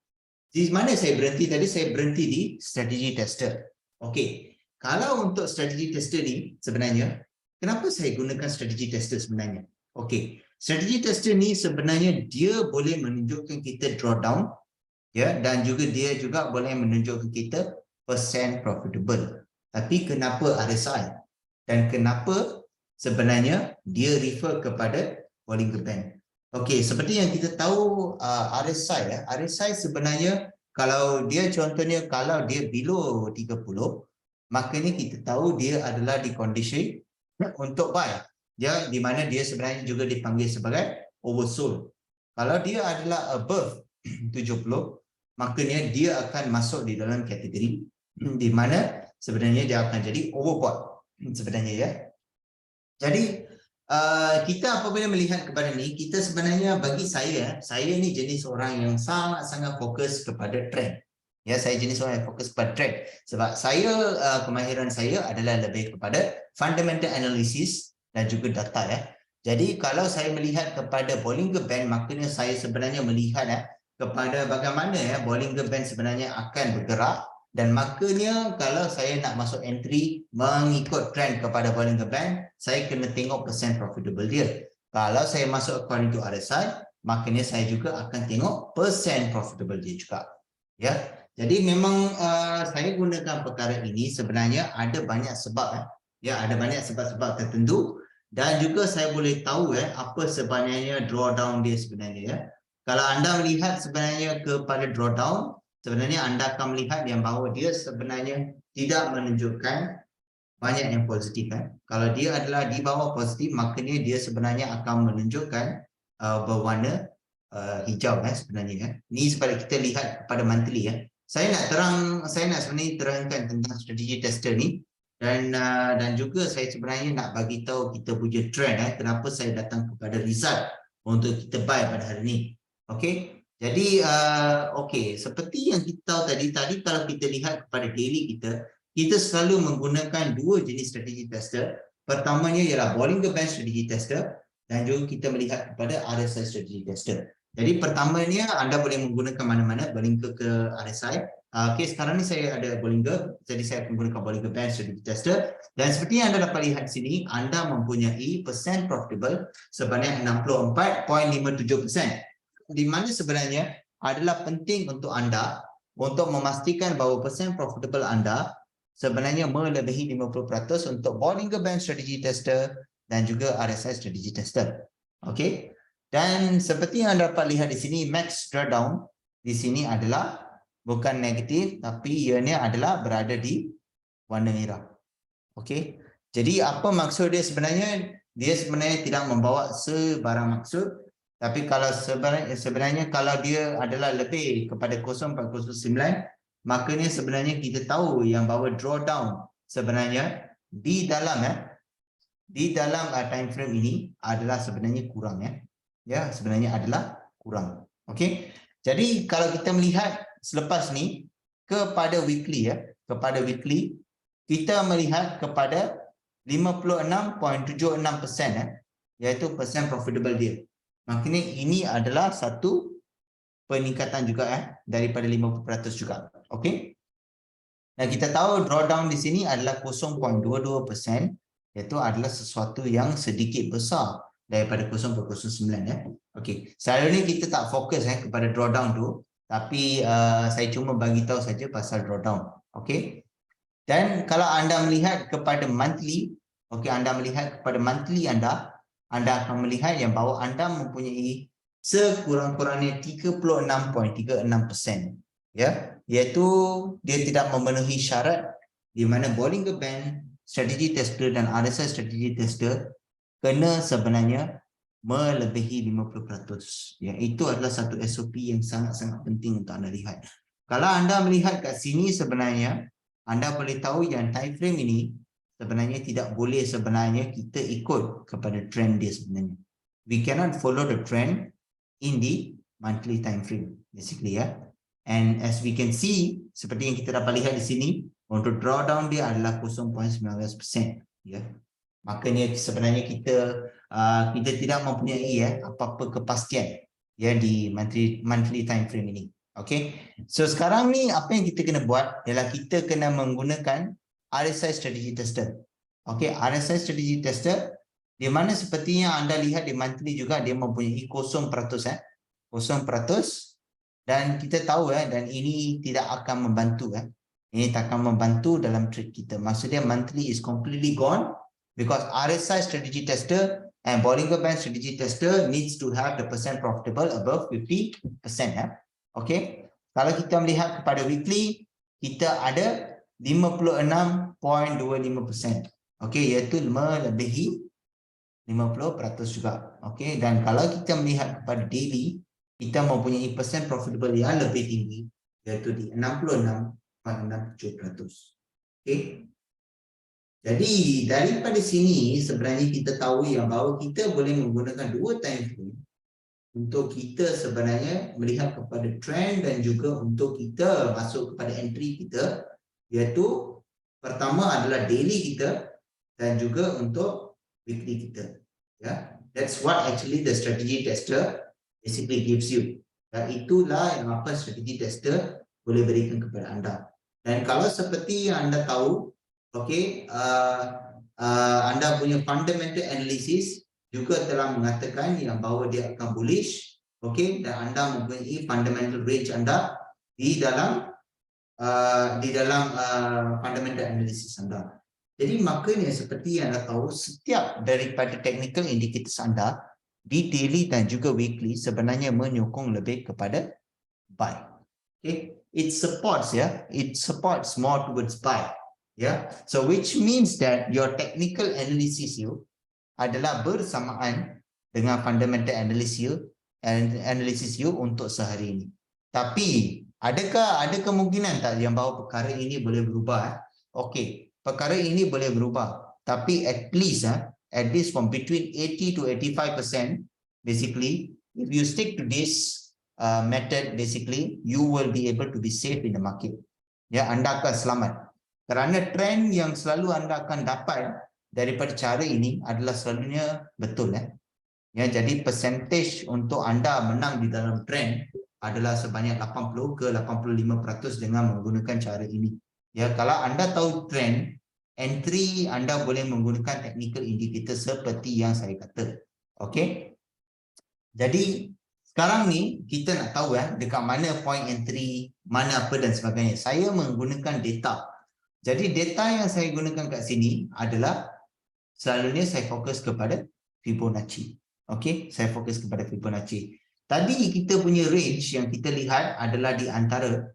di mana saya berhenti tadi? Saya berhenti di strategy tester. Okey. Kalau untuk strategy tester ni sebenarnya, kenapa saya gunakan strategy tester sebenarnya? Okey. Strategy tester ni sebenarnya dia boleh menunjukkan kita drawdown dan juga dia juga boleh menunjukkan kita percent profitable. Tapi kenapa RSI? Dan kenapa sebenarnya dia refer kepada Bollinger Band? Okey, seperti yang kita tahu RSI sebenarnya kalau dia contohnya kalau dia below 30, makanya kita tahu dia adalah di kondisi untuk buy. Di mana dia sebenarnya juga dipanggil sebagai oversold. Kalau dia adalah above 70, makanya dia akan masuk di dalam kategori di mana sebenarnya dia akan jadi overbought sebenarnya Jadi kita apabila melihat kepada ni, kita sebenarnya bagi saya ni jenis orang yang sangat-sangat fokus kepada trend. Saya jenis orang yang fokus kepada trend sebab saya kemahiran saya adalah lebih kepada fundamental analysis dan juga data Jadi kalau saya melihat kepada Bollinger Band, maknanya saya sebenarnya melihat kepada bagaimana Bollinger Band sebenarnya akan bergerak, dan makanya kalau saya nak masuk entry mengikut trend kepada Bollinger Band, saya kena tengok percent profitable dia. Kalau saya masuk according to RSI, makanya saya juga akan tengok percent profitable dia juga. Jadi memang saya gunakan perkara ini sebenarnya ada banyak sebab ada banyak sebab-sebab tertentu, dan juga saya boleh tahu apa sebenarnya drawdown dia sebenarnya Kalau anda melihat sebenarnya kepada drawdown, sebenarnya anda akan melihat yang bahawa dia sebenarnya tidak menunjukkan banyak yang positif. Kalau dia adalah di bawah positif, maknanya dia sebenarnya akan menunjukkan berwarna hijau sebenarnya. Ini sebab kita lihat kepada monthly Saya nak sebenarnya terangkan tentang strategi tester ni, dan juga saya sebenarnya nak bagi tahu kita punya trend kenapa saya datang kepada result untuk kita buy pada hari ni. Okey. Jadi seperti yang kita tahu tadi kalau kita lihat kepada daily kita selalu menggunakan dua jenis strategi tester. Pertamanya ialah Bollinger Band strategi tester, dan juga kita melihat kepada RSI strategi tester. Jadi pertamanya anda boleh menggunakan mana-mana, Bollinger ke RSI. Okey, sekarang ni saya ada Bollinger, jadi saya akan menggunakan Bollinger Band strategi tester. Dan seperti yang anda dapat lihat di sini, anda mempunyai percent profitable sebanyak 64.57%. Di mana sebenarnya adalah penting untuk anda untuk memastikan bahawa percent profitable anda sebenarnya melebihi 50% untuk Bollinger Band strategi tester dan juga RSI strategi tester. Okey. Dan seperti yang anda dapat lihat di sini, max drawdown di sini adalah bukan negatif, tapi ianya adalah berada di warna merah. Okey. Jadi apa maksud dia sebenarnya? Dia sebenarnya tidak membawa sebarang maksud. Tapi kalau sebenarnya kalau dia adalah lebih kepada 0409, makanya sebenarnya kita tahu yang bahawa drawdown sebenarnya di dalam time frame ini adalah sebenarnya kurang sebenarnya adalah kurang. Okey. Jadi kalau kita melihat selepas ni kepada weekly kita melihat kepada 56.76% iaitu percent profitable dia. Maknanya ini adalah satu peningkatan juga daripada 50% juga. Okey. Dan kita tahu drawdown di sini adalah 0.22%, iaitu adalah sesuatu yang sedikit besar daripada 0.09 Okey. Selalunya kita tak fokus kepada drawdown tu, tapi saya cuma bagi tahu saja pasal drawdown. Okey. Dan kalau anda melihat kepada monthly, anda melihat kepada monthly anda akan melihat yang bahawa anda mempunyai sekurang-kurangnya 36.36%, iaitu dia tidak memenuhi syarat di mana Bollinger Band strategy tester dan RSI strategy tester kena sebenarnya melebihi 50%. Ya, itu adalah satu SOP yang sangat-sangat penting untuk anda lihat. Kalau anda melihat kat sini sebenarnya anda boleh tahu yang time frame ini sebenarnya tidak boleh sebenarnya kita ikut kepada trend dia sebenarnya. We cannot follow the trend in the monthly time frame basically ya. And as we can see seperti yang kita dapat lihat di sini untuk drawdown dia adalah 0.19% ya. Makanya sebenarnya kita tidak mempunyai apa-apa kepastian ya di monthly time frame ini. Okay, so sekarang ni apa yang kita kena buat ialah kita kena menggunakan RSI strategy tester. Okay, RSI strategy tester di mana seperti yang anda lihat di monthly juga dia mempunyai 0%, 0%, dan kita tahu dan ini tidak akan membantu ini tak akan membantu dalam trade kita. Maksudnya monthly is completely gone because RSI strategy tester and Bollinger Band strategy tester needs to have the percent profitable above 50%. Okay, kalau kita melihat kepada weekly, kita ada 56.25%. Okay, iaitu melebihi 50% juga. Okay, dan kalau kita melihat kepada daily, kita mempunyai percent profitable yang lebih tinggi, iaitu di 66.67%. Okay. Jadi daripada sini sebenarnya kita tahu yang bahawa kita boleh menggunakan dua time frame untuk kita sebenarnya melihat kepada trend dan juga untuk kita masuk kepada entry kita, iaitu pertama adalah daily kita dan juga untuk weekly kita. Ya, that's what actually the strategy tester basically gives you. Dan itulah yang apa strategy tester boleh berikan kepada anda. Dan kalau seperti yang anda tahu, okay, anda punya fundamental analysis juga telah mengatakan yang bahawa dia akan bullish, okay, dan anda mempunyai fundamental range anda di dalam fundamental analysis anda. Jadi makanya seperti yang anda tahu, setiap daripada technical indicators anda di daily dan juga weekly sebenarnya menyokong lebih kepada buy. Okay, it supports it supports more towards buy. So which means that your technical analysis you adalah bersamaan dengan fundamental analysis you untuk sehari ini. Tapi adakah ada kemungkinan tak yang bahawa perkara ini boleh berubah? Okey, perkara ini boleh berubah, tapi at least from between 80 to 85% basically, if you stick to this method basically, you will be able to be safe in the market. Ya, anda akan selamat. Kerana trend yang selalu anda akan dapat daripada cara ini adalah selalunya betul. Ya, jadi percentage untuk anda menang di dalam trend adalah sebanyak 80 ke 85% dengan menggunakan cara ini. Ya, kalau anda tahu trend, entry anda boleh menggunakan technical indicator seperti yang saya kata. Okey. Jadi sekarang ni kita nak tahu dekat mana point entry, mana apa dan sebagainya. Saya menggunakan data. Jadi data yang saya gunakan kat sini adalah selalunya saya fokus kepada Fibonacci. Okey, saya fokus kepada Fibonacci. Tadi kita punya range yang kita lihat adalah di antara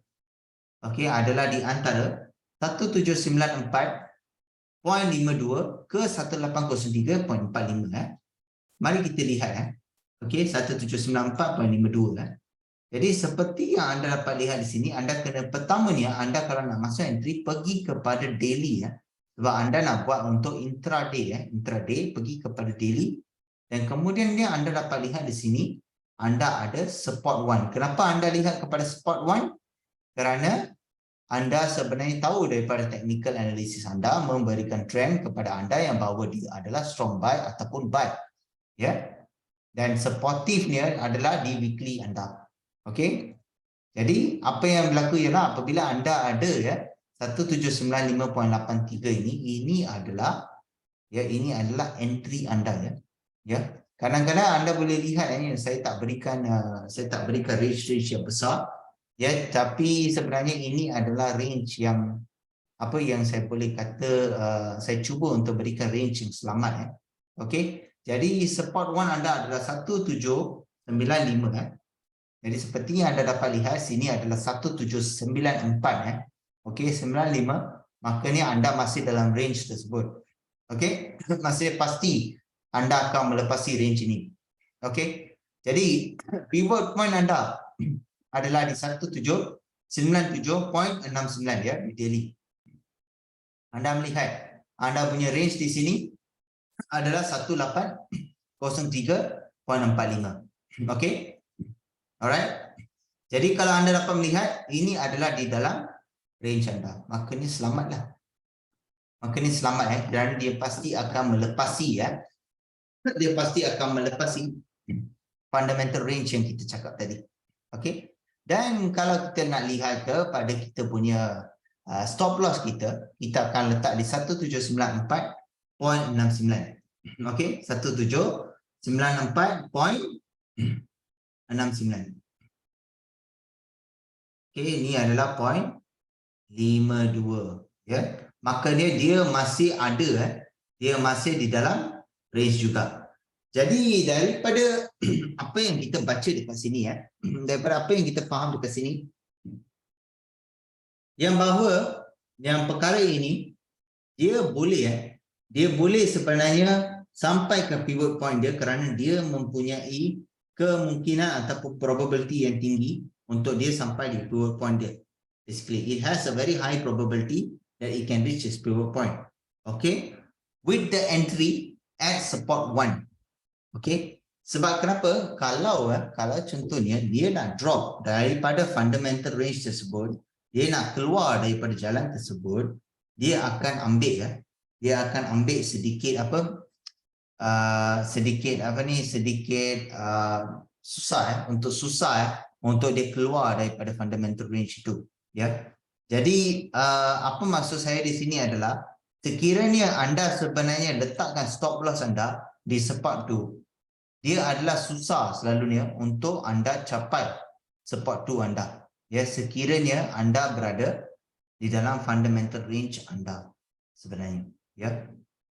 1794.52 ke 1803.45. Mari kita lihat Okey, 1794.52 Jadi seperti yang anda dapat lihat di sini, anda kena pertamanya anda kalau nak masuk entry pergi kepada daily sebab anda nak buat untuk intraday intraday pergi kepada daily, dan kemudian anda dapat lihat di sini anda ada support 1. Kenapa anda lihat kepada support 1? Kerana anda sebenarnya tahu daripada technical analysis anda memberikan trend kepada anda yang bahawa dia adalah strong buy ataupun buy. Dan supportive-nya adalah di weekly anda. Okey. Jadi apa yang berlaku ialah apabila anda ada 1795.83 ini adalah entry anda Kadang-kadang anda boleh lihat saya tak berikan range yang besar tapi sebenarnya ini adalah range yang saya boleh kata saya cuba untuk berikan range yang selamat Okey. Jadi support 1 anda adalah 1795 Jadi seperti yang anda dapat lihat sini adalah 1794 Okey, 95 maknanya anda masih dalam range tersebut. Okey, masih pasti anda akan melepasi range ini. Okey, jadi pivot point anda adalah di 1797.69 ya, di daily. Anda melihat anda punya range di sini adalah 1803.45. Okey, alright. Jadi kalau anda dapat melihat ini adalah di dalam range anda, maknanya selamatlah. Maknanya selamat dan dia pasti akan melepasi dia pasti akan melepasi fundamental range yang kita cakap tadi. Okey. Dan kalau kita nak lihat kepada kita punya stop loss kita akan letak di 1794.69. Okey, 1794.69. Okey, ini adalah point 52 ya. Maka dia masih ada dia masih di dalam range juga. Jadi daripada apa yang kita baca dekat sini daripada apa yang kita faham dekat sini, yang bahawa yang perkara ini dia boleh sebenarnya sampai ke pivot point dia kerana dia mempunyai kemungkinan ataupun probability yang tinggi untuk dia sampai di pivot point dia. Basically, it has a very high probability that it can reach its pivot point. Okay, with the entry at support 1. Okay, sebab kenapa? Kalau contohnya dia nak drop daripada fundamental range tersebut, dia nak keluar daripada jalan tersebut, dia akan ambil sedikit susah untuk dia keluar daripada fundamental range itu ya. Jadi apa maksud saya di sini adalah sekiranya anda sebenarnya letakkan stop loss anda di support tu, dia adalah susah selalunya untuk anda capai support tu anda ya, sekiranya anda berada di dalam fundamental range anda sebenarnya ya.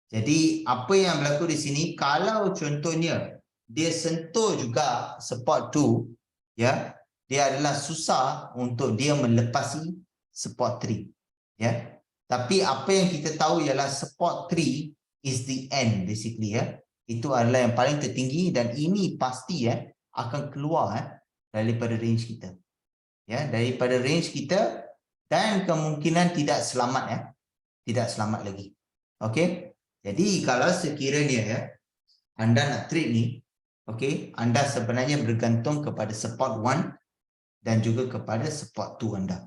Jadi apa yang berlaku di sini, kalau contohnya dia sentuh juga support tu ya, dia adalah susah untuk dia melepasi support 3 ya. Tapi apa yang kita tahu ialah support 3 is the end basically ya. Itu adalah yang paling tertinggi dan ini pasti akan keluar daripada range kita ya, daripada range kita, dan kemungkinan tidak selamat lagi. Okey, jadi kalau sekiranya anda nak trade ni, okey, anda sebenarnya bergantung kepada support 1 dan juga kepada support 2 anda.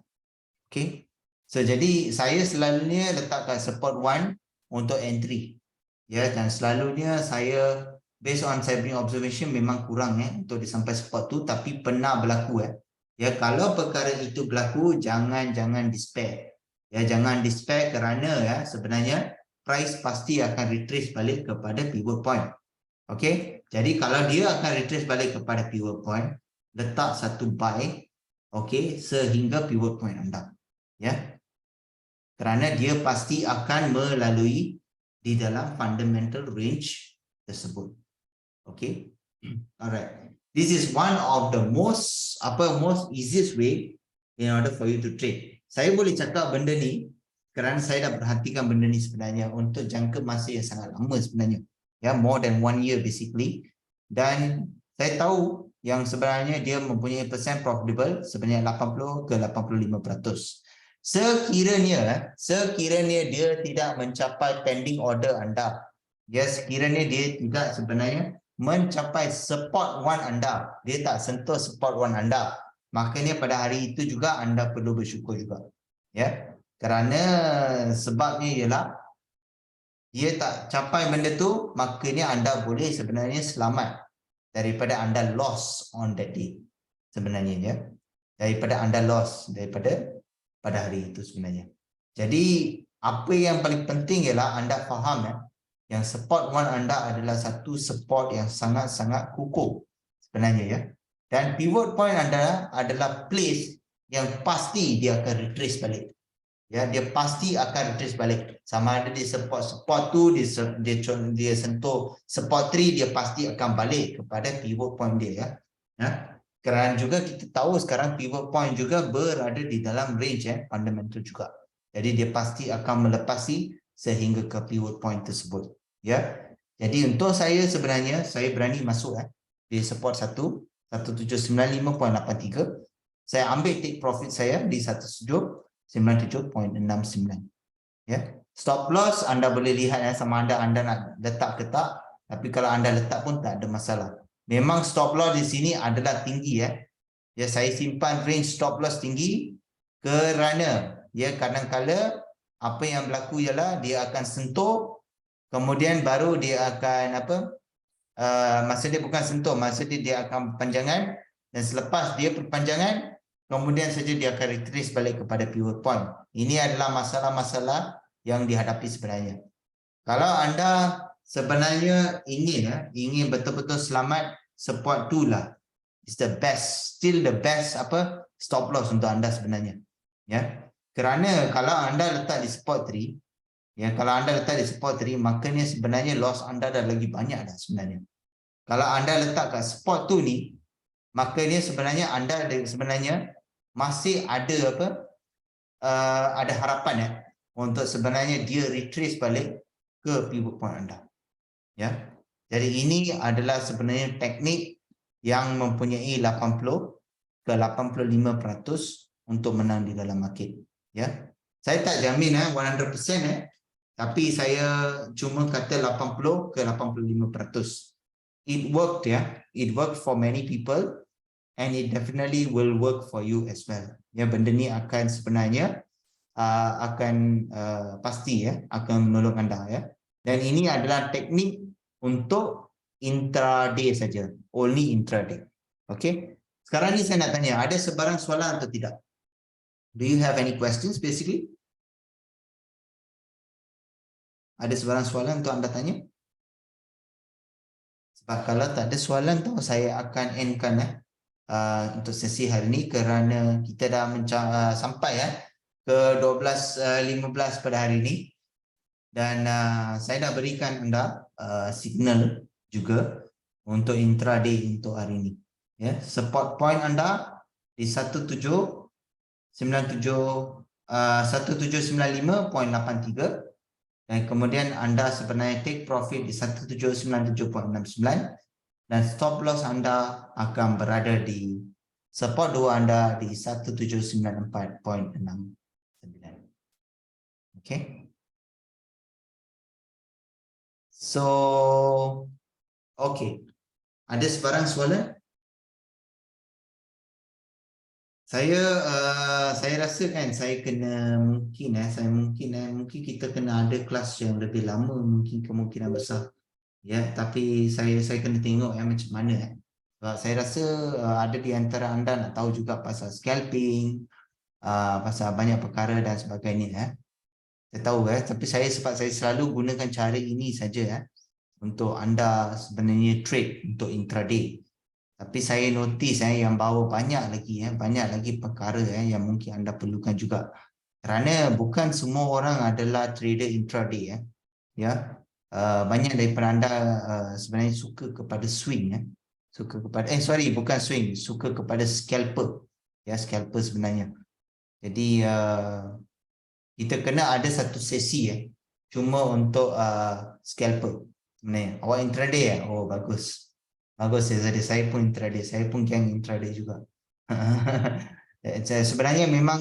Okay, so jadi saya selalunya letakkan support 1 untuk entry ya, dan selalunya saya based on saya punya observation memang kurang untuk disampai support tu, tapi pernah berlaku ya. Kalau perkara itu berlaku, jangan despair ya, jangan despair kerana sebenarnya price pasti akan retrace balik kepada pivot point. Okay, jadi kalau dia akan retrace balik kepada pivot point, letak satu buy sehingga pivot point anda ya, kerana dia pasti akan melalui di dalam fundamental range tersebut. Okay, alright. This is one of the most easiest way in order for you to trade. Saya boleh cakap benda ni kerana saya dah perhatikan benda ni sebenarnya untuk jangka masa yang sangat lama sebenarnya ya, more than 1 year basically, dan saya tahu yang sebenarnya dia mempunyai persen profitable sebanyak 80 ke 85%. Sekiranya dia tidak mencapai pending order anda ya, sekiranya dia tidak sebenarnya mencapai support 1 anda, dia tak sentuh support 1 anda, makanya pada hari itu juga anda perlu bersyukur juga ya, kerana sebabnya ialah dia tak capai benda tu, makanya anda boleh sebenarnya selamat daripada anda loss on that day sebenarnya ya, daripada anda loss daripada pada hari itu sebenarnya. Jadi apa yang paling penting ialah anda faham yang support 1 anda adalah satu support yang sangat-sangat kukuh sebenarnya ya, dan pivot point anda adalah place yang pasti dia akan retrace balik ya, dia pasti akan retrace balik, sama ada di support tu dia sentuh support 3, dia pasti akan balik kepada pivot point dia ya. Kerana juga kita tahu sekarang pivot point juga berada di dalam range fundamental juga Jadi dia pasti akan melepasi sehingga ke pivot point tersebut. Ya. Jadi untuk saya sebenarnya saya berani masuk di support 1795.83. Saya ambil take profit saya di 1797.69. Ya. Stop loss anda boleh lihat sama anda nak letak ke tak. Tapi kalau anda letak pun tak ada masalah. Memang stop loss di sini adalah tinggi ya. Ya, saya simpan range stop loss tinggi kerana ya kadang-kala apa yang berlaku ialah dia akan sentuh, kemudian baru dia akan masa dia bukan sentuh, masa dia akan perpanjangan, dan selepas dia perpanjangan kemudian saja dia akan retrace balik kepada pivot point. Ini adalah masalah-masalah yang dihadapi sebenarnya. Kalau anda sebenarnya ingin betul-betul selamat, support tu lah is the best, still the best stop loss untuk anda sebenarnya. Ya. Kerana kalau anda letak di support 3, ya, kalau anda letak di support 3, makanya sebenarnya loss anda dah lagi banyak dah sebenarnya. Kalau anda letak kat support tu ni, makanya sebenarnya anda sebenarnya masih ada ada harapan untuk sebenarnya dia retrace balik ke pivot point anda. Ya. Jadi ini adalah sebenarnya teknik yang mempunyai 80 ke 85% untuk menang di dalam market. Ya. Saya tak jamin 100%, tapi saya cuma kata 80 ke 85%. It worked ya. It worked for many people and it definitely will work for you as well. Ya, benda ni akan sebenarnya pasti akan menolong anda ya. Dan ini adalah teknik untuk intraday saja, only intraday. Okay. Sekarang ni saya nak tanya, ada sebarang soalan atau tidak? Do you have any questions basically? Ada sebarang soalan untuk anda tanya? Sebab kalau tak ada soalan tu, saya akan endkan untuk sesi hari ini kerana kita dah sampai ke 12.15 pada hari ini. Dan saya dah berikan anda signal juga untuk intraday untuk hari ini. Ya, support point anda di 1795.83 dan kemudian anda sebenarnya take profit di 1797.69 dan stop loss anda akan berada di support 2 anda di 1794.69. Okay. So, okay. Ada sebarang soalan? Saya rasa kan saya kena mungkin kita kena ada kelas yang lebih lama, mungkin kemungkinan besar. Ya, tapi saya kena tengok macam mana. Saya rasa ada di antara anda nak tahu juga pasal scalping, pasal banyak perkara dan sebagainya. Saya tahu tapi sebab saya selalu gunakan cara ini saja untuk anda sebenarnya trade untuk intraday. Tapi saya notice yang bawa banyak lagi perkara yang mungkin anda perlukan juga. Kerana bukan semua orang adalah trader intraday ya. Banyak daripada anda sebenarnya suka kepada swing bukan swing, suka kepada scalper. Ya, scalper sebenarnya. Jadi kita kena ada satu sesi cuma untuk scalper sebenarnya. Awak intraday oh bagus. Bagus ya, jadi saya pun intraday, saya pun geng intraday juga. Sebenarnya memang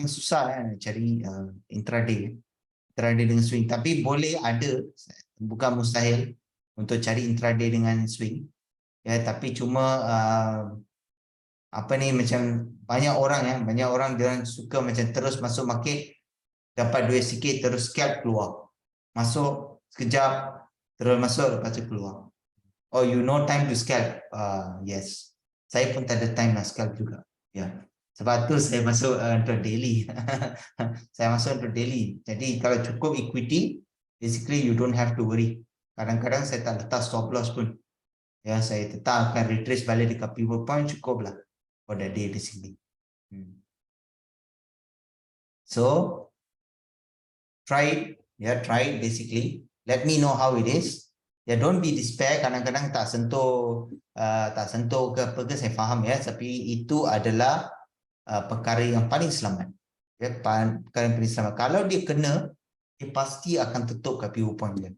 susah cari intraday dengan swing, tapi boleh ada, bukan mustahil untuk cari intraday dengan swing. Ya, tapi cuma macam banyak orang dia suka macam terus masuk market, dapat duit sikit terus scalp keluar. Masuk sekejap terus masuk lepas tu keluar. Oh, you no time to scalp. Yes. Saya pun tak ada time nak scalp juga. Ya. Sebab tu saya masuk untuk daily. Saya masuk untuk daily. Jadi kalau cukup equity, basically you don't have to worry. Kadang-kadang saya tak letak stop loss pun. Ya, saya tetap akan retrace balik dekat pivot point, cukup lah for the day basically. So, try it basically. Let me know how it is. Ya, don't be despair, kadang-kadang tak sentuh ke apa ke, saya faham tapi itu adalah perkara yang paling selamat. Ya, perkara penyelamat. Kalau dia kena, dia pasti akan tutup kat pivot point dia.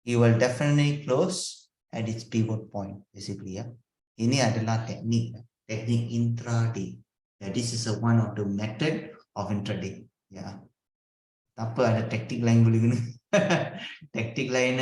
It will definitely close at its pivot point, basically ya. Ini adalah teknik intraday. Yeah, this is one of the method of intraday. Ya, tak apa ada taktik lain boleh guna. Taktik lain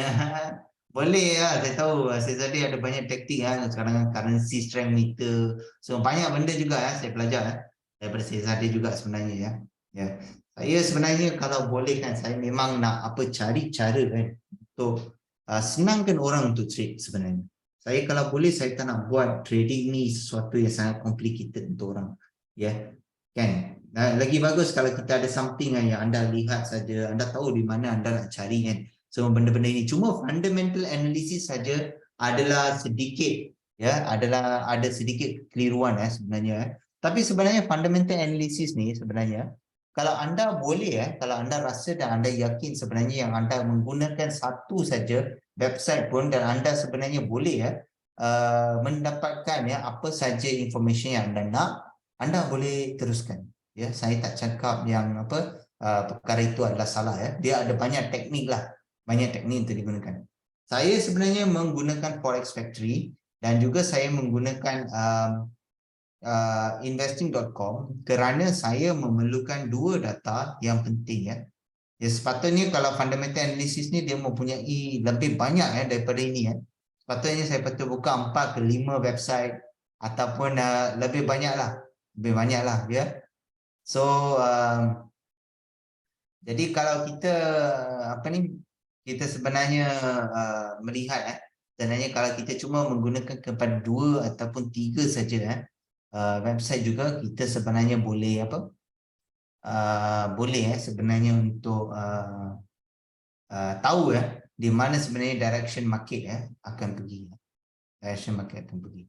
boleh lah. Saya tahu saya tadi ada banyak taktik sekarang currency strength meter. So banyak benda juga saya belajar daripada saya tadi juga sebenarnya ya. Ya. Saya sebenarnya kalau boleh kan saya memang nak cari cara kan untuk senangkan orang untuk trade sebenarnya. Saya kalau boleh saya tak nak buat trading ni sesuatu yang sangat complicated untuk orang. Ya. Kan? Lagi bagus kalau kita ada something yang anda lihat saja, anda tahu di mana anda nak cari kan. Semua benda-benda ini cuma fundamental analysis saja adalah sedikit ada sedikit keliruan sebenarnya. Tapi sebenarnya fundamental analysis ni sebenarnya kalau anda boleh kalau anda rasa dan anda yakin sebenarnya yang anda menggunakan satu saja website pun dan anda sebenarnya boleh mendapatkan apa saja information yang anda nak, anda boleh teruskan. Ya, saya tak cakap yang perkara itu adalah salah ya. Dia ada banyak teknik lah. Banyak teknik untuk digunakan. Saya sebenarnya menggunakan Forex Factory dan juga saya menggunakan investing.com kerana saya memerlukan dua data yang penting ya. Ya, sepatutnya kalau fundamental analysis ni dia mempunyai lebih banyak daripada ini ya. Sepatutnya saya patut buka 4 ke 5 website ataupun lebih banyak lah ya. So jadi kalau kita kita sebenarnya melihat sebenarnya kalau kita cuma menggunakan kepada 2 ataupun 3 saja website juga kita sebenarnya boleh boleh sebenarnya untuk tahu di mana sebenarnya direction market akan pergi. Direction market akan pergi.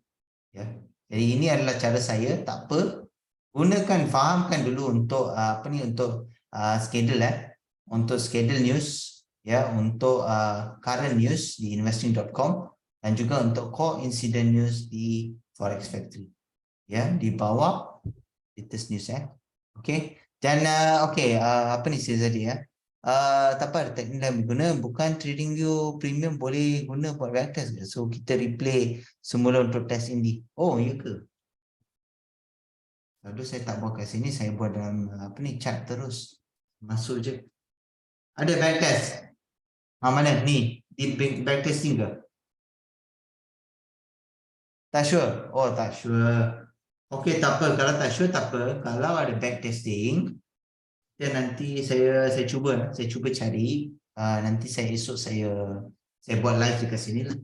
Ya. Jadi ini adalah cara saya, tak apa. Fahamkan dulu untuk untuk schedule untuk schedule news ya, untuk current news di investing.com dan juga untuk core incident news di Forex Factory. Ya, di bawah latest news Okey. Dan apa ni saya tadi tak apa teknik dalam guna bukan TradingView Premium boleh guna buat backtest ke? So kita replay semula untuk test ini. Oh, ya ke? Lalu saya tak buat kat sini, saya buat dalam chat terus. Masuk je. Ada backtest. Mana ni? Di backtesting ke? Tak sure. Oh, tak sure. Okey, tak apa. Kalau tak sure, tak apa. Kalau ada backtesting, ya nanti saya cuba cari. Nanti esok saya buat live dekat sini lah.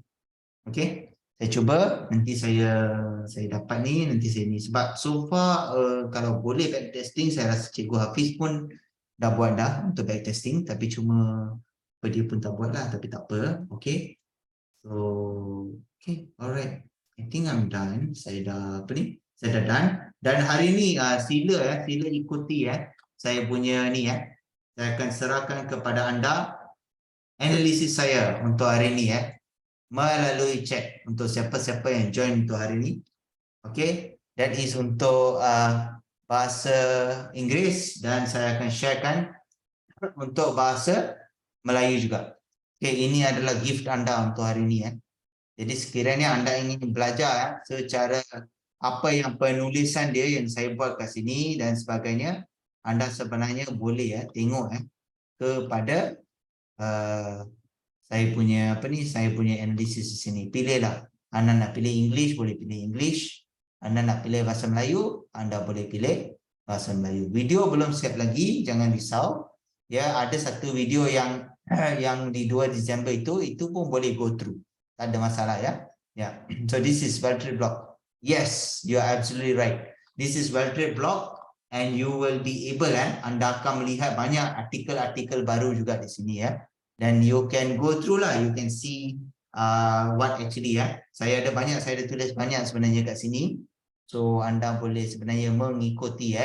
Okey. Saya cuba, nanti saya dapat ni, nanti saya ni. Sebab so far kalau boleh backtesting, saya rasa Cikgu Hafiz pun dah buat untuk backtesting, tapi cuma dia pun tak buat lah, tapi tak apa. Okay. So, okay, alright. I think I'm done. Saya dah saya dah done. Dan hari ni sila ikuti saya punya ni saya akan serahkan kepada anda analisis saya untuk hari ni melalui chat untuk siapa-siapa yang join untuk hari ini. Okay, that is untuk bahasa Inggeris dan saya akan sharekan untuk bahasa Melayu juga. Okay, ini adalah gift anda untuk hari ini Jadi sekiranya anda ingin belajar secara apa yang penulisan dia yang saya buat kat sini dan sebagainya, anda sebenarnya boleh tengok kepada saya punya saya punya analisis di sini. Pilihlah. Anda nak pilih English, boleh pilih English. Anda nak pilih bahasa Melayu, anda boleh pilih bahasa Melayu. Video belum siap lagi, jangan risau. Ya, ada satu video yang di 2 Disember itu pun boleh go through. Tak ada masalah Ya. So this is Valtteri Block. Yes, you are absolutely right. This is Valtteri Block and you will be able anda akan melihat banyak artikel-artikel baru juga di sini Dan you can go through lah, you can see what actually saya ada tulis banyak sebenarnya kat sini. So anda boleh sebenarnya mengikuti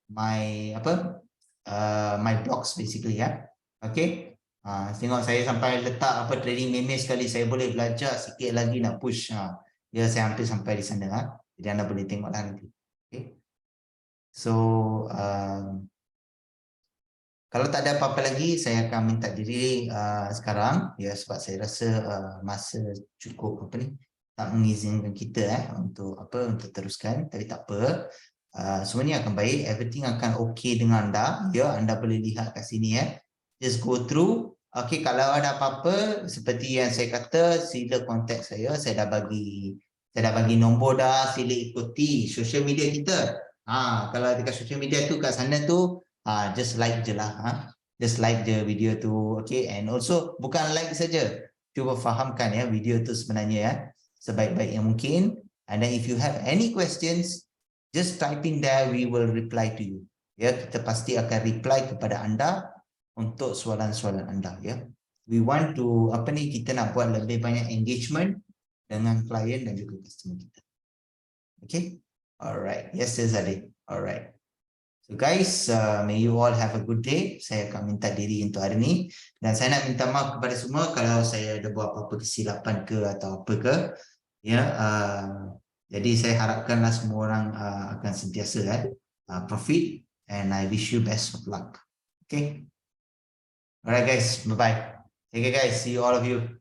my my blogs basically Okay. Tengok saya sampai letak trading meme sekali, saya boleh belajar sikit lagi nak push. Ya, saya hampir sampai di sana Jadi anda boleh tengoklah nanti. Okay. So Kalau tak ada apa-apa lagi, saya akan minta diri sekarang ya, sebab saya rasa masa cukup tak mengizinkan kita untuk teruskan, tapi tak apa. Semuanya akan baik, everything akan okey dengan anda ya. Anda boleh lihat kat sini just go through. Okey, kalau ada apa-apa seperti yang saya kata, sila kontak saya. Saya dah bagi nombor dah, sila ikuti social media kita. Kalau dekat social media tu, kat sana tu just like je lah, just like the video tu. Okay, and also bukan like saja, cuba fahamkan video tu sebenarnya sebaik-baik yang mungkin. And then if you have any questions, just type in there, we will reply to you. Kita pasti akan reply kepada anda untuk soalan-soalan anda We want to kita nak buat lebih banyak engagement dengan klien dan juga customer kita. Okay, alright, yes Zali, alright. So guys, may you all have a good day. Saya akan minta diri untuk hari ini. Dan saya nak minta maaf kepada semua kalau saya ada buat apa-apa kesilapan ke atau apa ke. Jadi saya harapkanlah semua orang akan sentiasa profit. And I wish you best of luck. Okay. Alright guys, bye-bye. Take care guys, see you all of you.